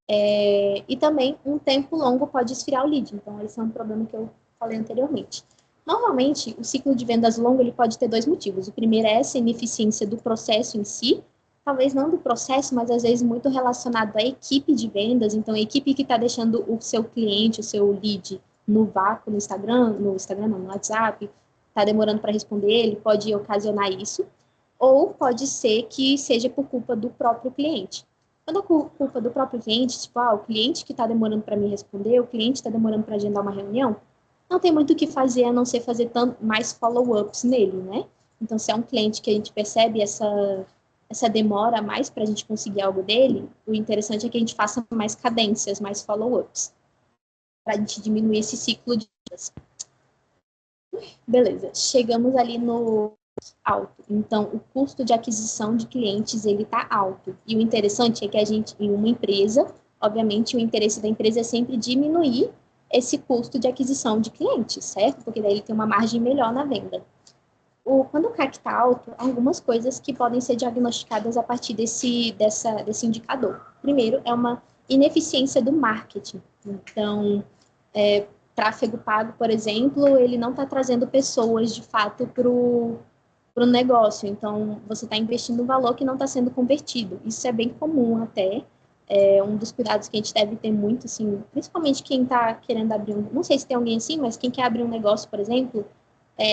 [SPEAKER 2] E também, um tempo longo pode esfriar o lead. Então, esse é um problema que eu falei anteriormente. Normalmente, o ciclo de vendas longo ele pode ter dois motivos. O primeiro é essa ineficiência do processo em si, talvez não do processo, mas às vezes muito relacionado à equipe de vendas. Então, a equipe que está deixando o seu cliente, o seu lead, no vácuo no Instagram não, no WhatsApp, está demorando para responder ele, pode ocasionar isso. Ou pode ser que seja por culpa do próprio cliente. Quando é culpa do próprio cliente, tipo, o cliente que está demorando para me responder, o cliente está demorando para agendar uma reunião, não tem muito o que fazer a não ser fazer mais follow-ups nele, né? Então, se é um cliente que a gente percebe essa demora a mais para a gente conseguir algo dele, o interessante é que a gente faça mais cadências, mais follow-ups, para a gente diminuir esse ciclo de dias. Beleza, chegamos ali no alto. Então, o custo de aquisição de clientes, ele está alto. E o interessante é que a gente, em uma empresa, obviamente, o interesse da empresa é sempre diminuir esse custo de aquisição de clientes, certo? Porque daí ele tem uma margem melhor na venda. Quando o CAC está alto, há algumas coisas que podem ser diagnosticadas a partir desse indicador. Primeiro, é uma ineficiência do marketing. Então, tráfego pago, por exemplo, ele não está trazendo pessoas, de fato, para o negócio. Então, você está investindo um valor que não está sendo convertido. Isso é bem comum até. É um dos cuidados que a gente deve ter muito, assim, principalmente quem está querendo abrir não sei se tem alguém assim, mas quem quer abrir um negócio, por exemplo,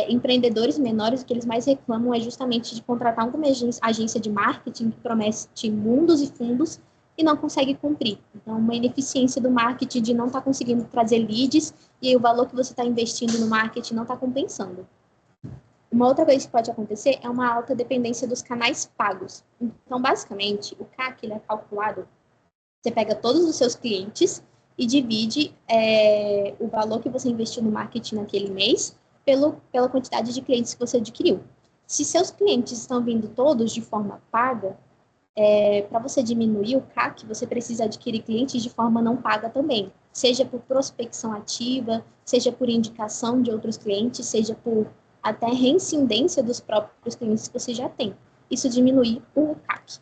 [SPEAKER 2] empreendedores menores, o que eles mais reclamam é justamente de contratar alguma agência de marketing que promete mundos e fundos e não consegue cumprir. Então, uma ineficiência do marketing de não estar conseguindo trazer leads e aí o valor que você está investindo no marketing não está compensando. Uma outra coisa que pode acontecer é uma alta dependência dos canais pagos. Então, basicamente, o CAC ele é calculado. Você pega todos os seus clientes e divide o valor que você investiu no marketing naquele mês pela quantidade de clientes que você adquiriu. Se seus clientes estão vindo todos de forma paga, para você diminuir o CAC, você precisa adquirir clientes de forma não paga também. Seja por prospecção ativa, seja por indicação de outros clientes, seja por até reincidência dos próprios clientes que você já tem. Isso diminui o CAC.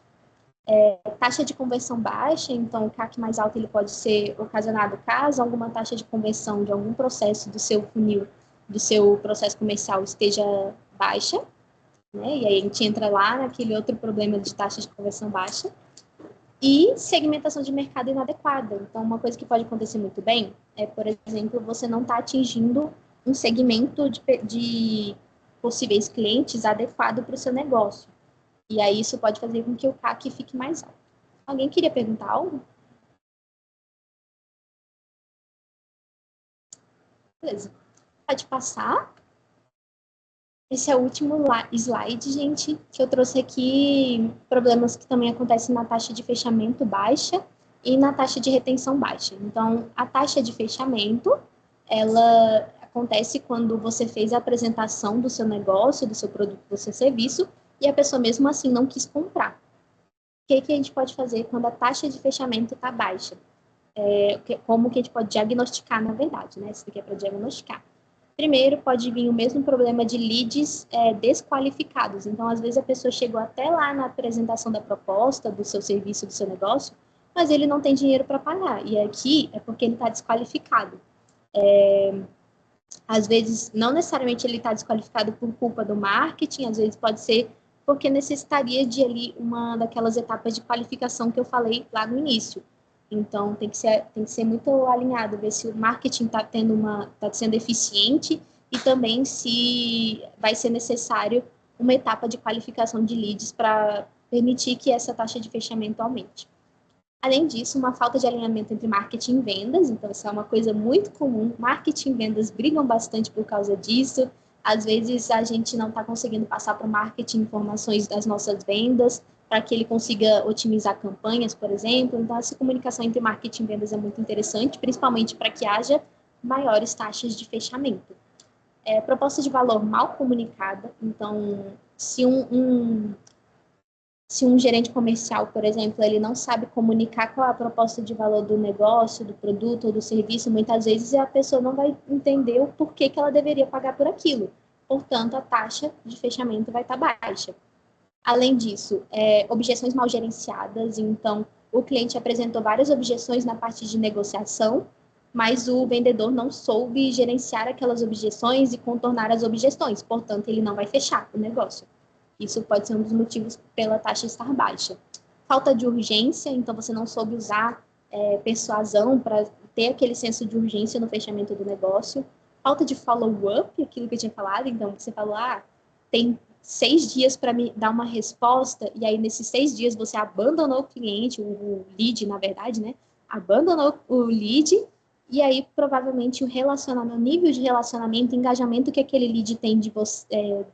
[SPEAKER 2] Taxa de conversão baixa, então o CAC mais alto ele pode ser ocasionado caso alguma taxa de conversão de algum processo do seu funil, do seu processo comercial esteja baixa, né? E aí a gente entra lá naquele outro problema de taxa de conversão baixa. E segmentação de mercado inadequada. Então, uma coisa que pode acontecer muito bem é, por exemplo, você não está atingindo um segmento de possíveis clientes adequado para o seu negócio. E aí isso pode fazer com que o CAC fique mais alto. Alguém queria perguntar algo? Beleza. Pode passar. Esse é o último slide, gente, que eu trouxe aqui problemas que também acontecem na taxa de fechamento baixa e na taxa de retenção baixa. Então, a taxa de fechamento, ela acontece quando você fez a apresentação do seu negócio, do seu produto, do seu serviço, e a pessoa mesmo assim não quis comprar. O que a gente pode fazer quando a taxa de fechamento está baixa? Como que a gente pode diagnosticar, na verdade, né? Isso aqui é para diagnosticar. Primeiro, pode vir o mesmo problema de leads desqualificados. Então, às vezes, a pessoa chegou até lá na apresentação da proposta, do seu serviço, do seu negócio, mas ele não tem dinheiro para pagar. E aqui é porque ele está desqualificado. Às vezes, não necessariamente ele está desqualificado por culpa do marketing, às vezes pode ser porque necessitaria de ali uma daquelas etapas de qualificação que eu falei lá no início. Então, tem que ser muito alinhado, ver se o marketing está sendo eficiente e também se vai ser necessário uma etapa de qualificação de leads para permitir que essa taxa de fechamento aumente. Além disso, uma falta de alinhamento entre marketing e vendas, então isso é uma coisa muito comum, marketing e vendas brigam bastante por causa disso, às vezes a gente não está conseguindo passar para o marketing informações das nossas vendas, para que ele consiga otimizar campanhas, por exemplo. Então, essa comunicação entre marketing e vendas é muito interessante, principalmente para que haja maiores taxas de fechamento. Proposta de valor mal comunicada. Então, se um gerente comercial, por exemplo, ele não sabe comunicar qual é a proposta de valor do negócio, do produto ou do serviço, muitas vezes a pessoa não vai entender o porquê que ela deveria pagar por aquilo. Portanto, a taxa de fechamento vai estar baixa. Além disso, objeções mal gerenciadas. Então, o cliente apresentou várias objeções na parte de negociação, mas o vendedor não soube gerenciar aquelas objeções e contornar as objeções. Portanto, ele não vai fechar o negócio. Isso pode ser um dos motivos pela taxa estar baixa. Falta de urgência, então você não soube usar persuasão para ter aquele senso de urgência no fechamento do negócio. Falta de follow-up, aquilo que eu tinha falado. Então, você falou, tem 6 dias para me dar uma resposta, e aí nesses 6 dias você abandonou o cliente, o lead, na verdade, né? Abandonou o lead, e aí provavelmente o nível de relacionamento, engajamento que aquele lead tem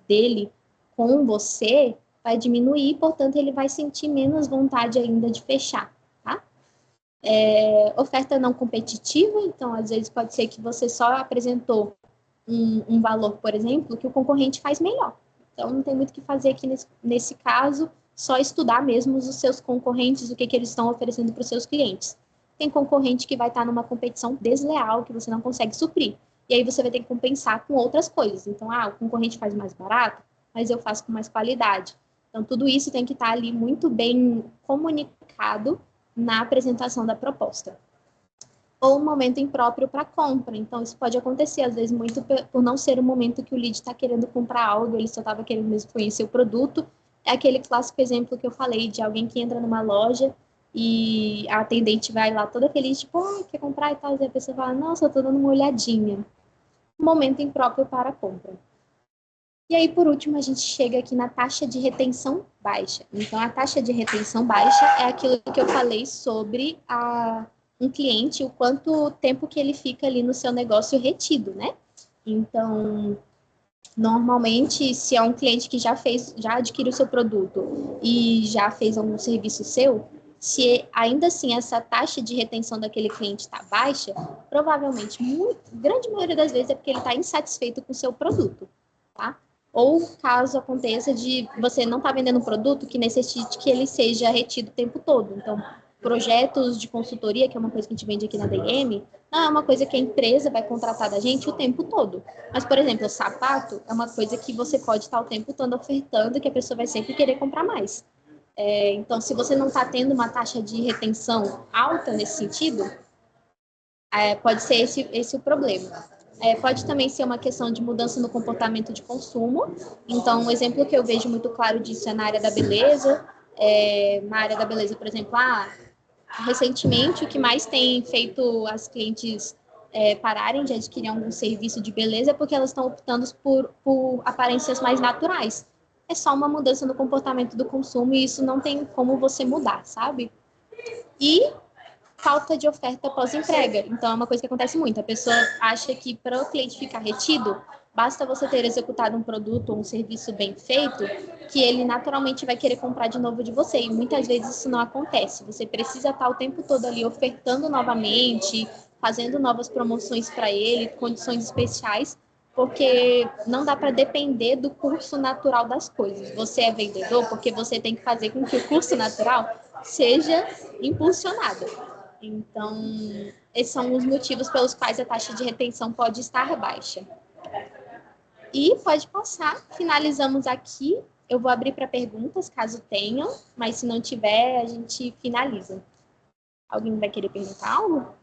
[SPEAKER 2] dele com você vai diminuir, portanto ele vai sentir menos vontade ainda de fechar, tá? Oferta não competitiva, então às vezes pode ser que você só apresentou um valor, por exemplo, que o concorrente faz melhor. Então, não tem muito o que fazer aqui nesse caso, só estudar mesmo os seus concorrentes, o que eles estão oferecendo para os seus clientes. Tem concorrente que vai estar numa competição desleal, que você não consegue suprir. E aí você vai ter que compensar com outras coisas. Então, o concorrente faz mais barato, mas eu faço com mais qualidade. Então, tudo isso tem que estar ali muito bem comunicado na apresentação da proposta. Ou um momento impróprio para compra. Então, isso pode acontecer, às vezes, muito por não ser o momento que o lead está querendo comprar algo, ele só estava querendo mesmo conhecer o produto. É aquele clássico exemplo que eu falei, de alguém que entra numa loja e a atendente vai lá toda feliz, tipo, quer comprar e tal, e a pessoa fala, nossa, eu estou dando uma olhadinha. Momento impróprio para a compra. E aí, por último, a gente chega aqui na taxa de retenção baixa. Então, a taxa de retenção baixa é aquilo que eu falei sobre um cliente, o quanto tempo que ele fica ali no seu negócio retido, né? Então, normalmente, se é um cliente que já adquiriu o seu produto e já fez algum serviço seu, se ainda assim essa taxa de retenção daquele cliente está baixa, provavelmente, grande maioria das vezes é porque ele está insatisfeito com o seu produto, tá? Ou caso aconteça de você não estar vendendo um produto que necessite que ele seja retido o tempo todo. Então, projetos de consultoria, que é uma coisa que a gente vende aqui na DM, não é uma coisa que a empresa vai contratar da gente o tempo todo. Mas, por exemplo, o sapato é uma coisa que você pode estar o tempo todo ofertando e que a pessoa vai sempre querer comprar mais. Então, se você não está tendo uma taxa de retenção alta nesse sentido, pode ser esse o problema. Pode também ser uma questão de mudança no comportamento de consumo. Então, um exemplo que eu vejo muito claro disso é na área da beleza. Na área da beleza, por exemplo, recentemente o que mais tem feito as clientes pararem de adquirir algum serviço de beleza é porque elas estão optando por aparências mais naturais. É só uma mudança no comportamento do consumo e isso não tem como você mudar, sabe? E falta de oferta pós-entrega. Então, é uma coisa que acontece muito. A pessoa acha que para o cliente ficar retido, basta você ter executado um produto ou um serviço bem feito, que ele naturalmente vai querer comprar de novo de você. E muitas vezes isso não acontece. Você precisa estar o tempo todo ali ofertando novamente, fazendo novas promoções para ele, condições especiais, porque não dá para depender do curso natural das coisas. Você é vendedor porque você tem que fazer com que o curso natural seja impulsionado. Então, esses são os motivos pelos quais a taxa de retenção pode estar baixa. E pode passar, finalizamos aqui. Eu vou abrir para perguntas, caso tenham, mas se não tiver, a gente finaliza. Alguém vai querer perguntar algo?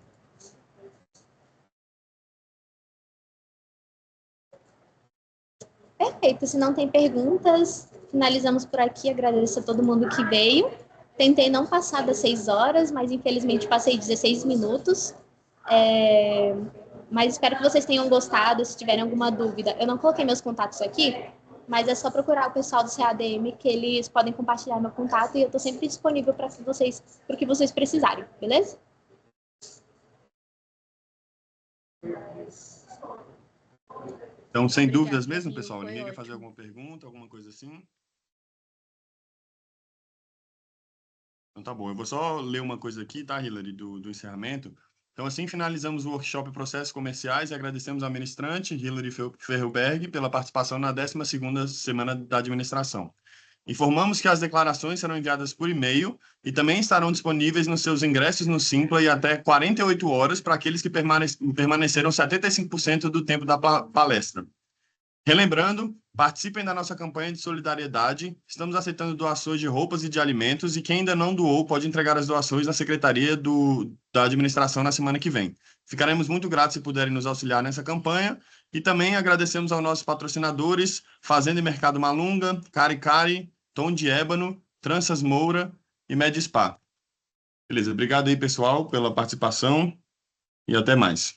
[SPEAKER 2] Perfeito, se não tem perguntas, finalizamos por aqui. Agradeço a todo mundo que veio. Tentei não passar das 6 horas, mas infelizmente passei 16 minutos. Mas espero que vocês tenham gostado. Se tiverem alguma dúvida, eu não coloquei meus contatos aqui, mas é só procurar o pessoal do CADM que eles podem compartilhar meu contato e eu estou sempre disponível para o que vocês precisarem, beleza?
[SPEAKER 1] Então, sem dúvidas mesmo, pessoal? Ninguém quer fazer alguma pergunta, alguma coisa assim? Então, tá bom. Eu vou só ler uma coisa aqui, tá, Hilary, do encerramento. Então, assim finalizamos o workshop Processos Comerciais e agradecemos à ministrante, Hilary Ferruberg, pela participação na 12ª Semana da Administração. Informamos que as declarações serão enviadas por e-mail e também estarão disponíveis nos seus ingressos no Simpla e até 48 horas para aqueles que permaneceram 75% do tempo da palestra. Relembrando, participem da nossa campanha de solidariedade. Estamos aceitando doações de roupas e de alimentos e quem ainda não doou pode entregar as doações na Secretaria da Administração na semana que vem. Ficaremos muito gratos se puderem nos auxiliar nessa campanha e também agradecemos aos nossos patrocinadores Fazenda e Mercado Malunga, Cari Cari, Tom de Ébano, Tranças Moura e Med Spa. Beleza, obrigado aí, pessoal, pela participação e até mais.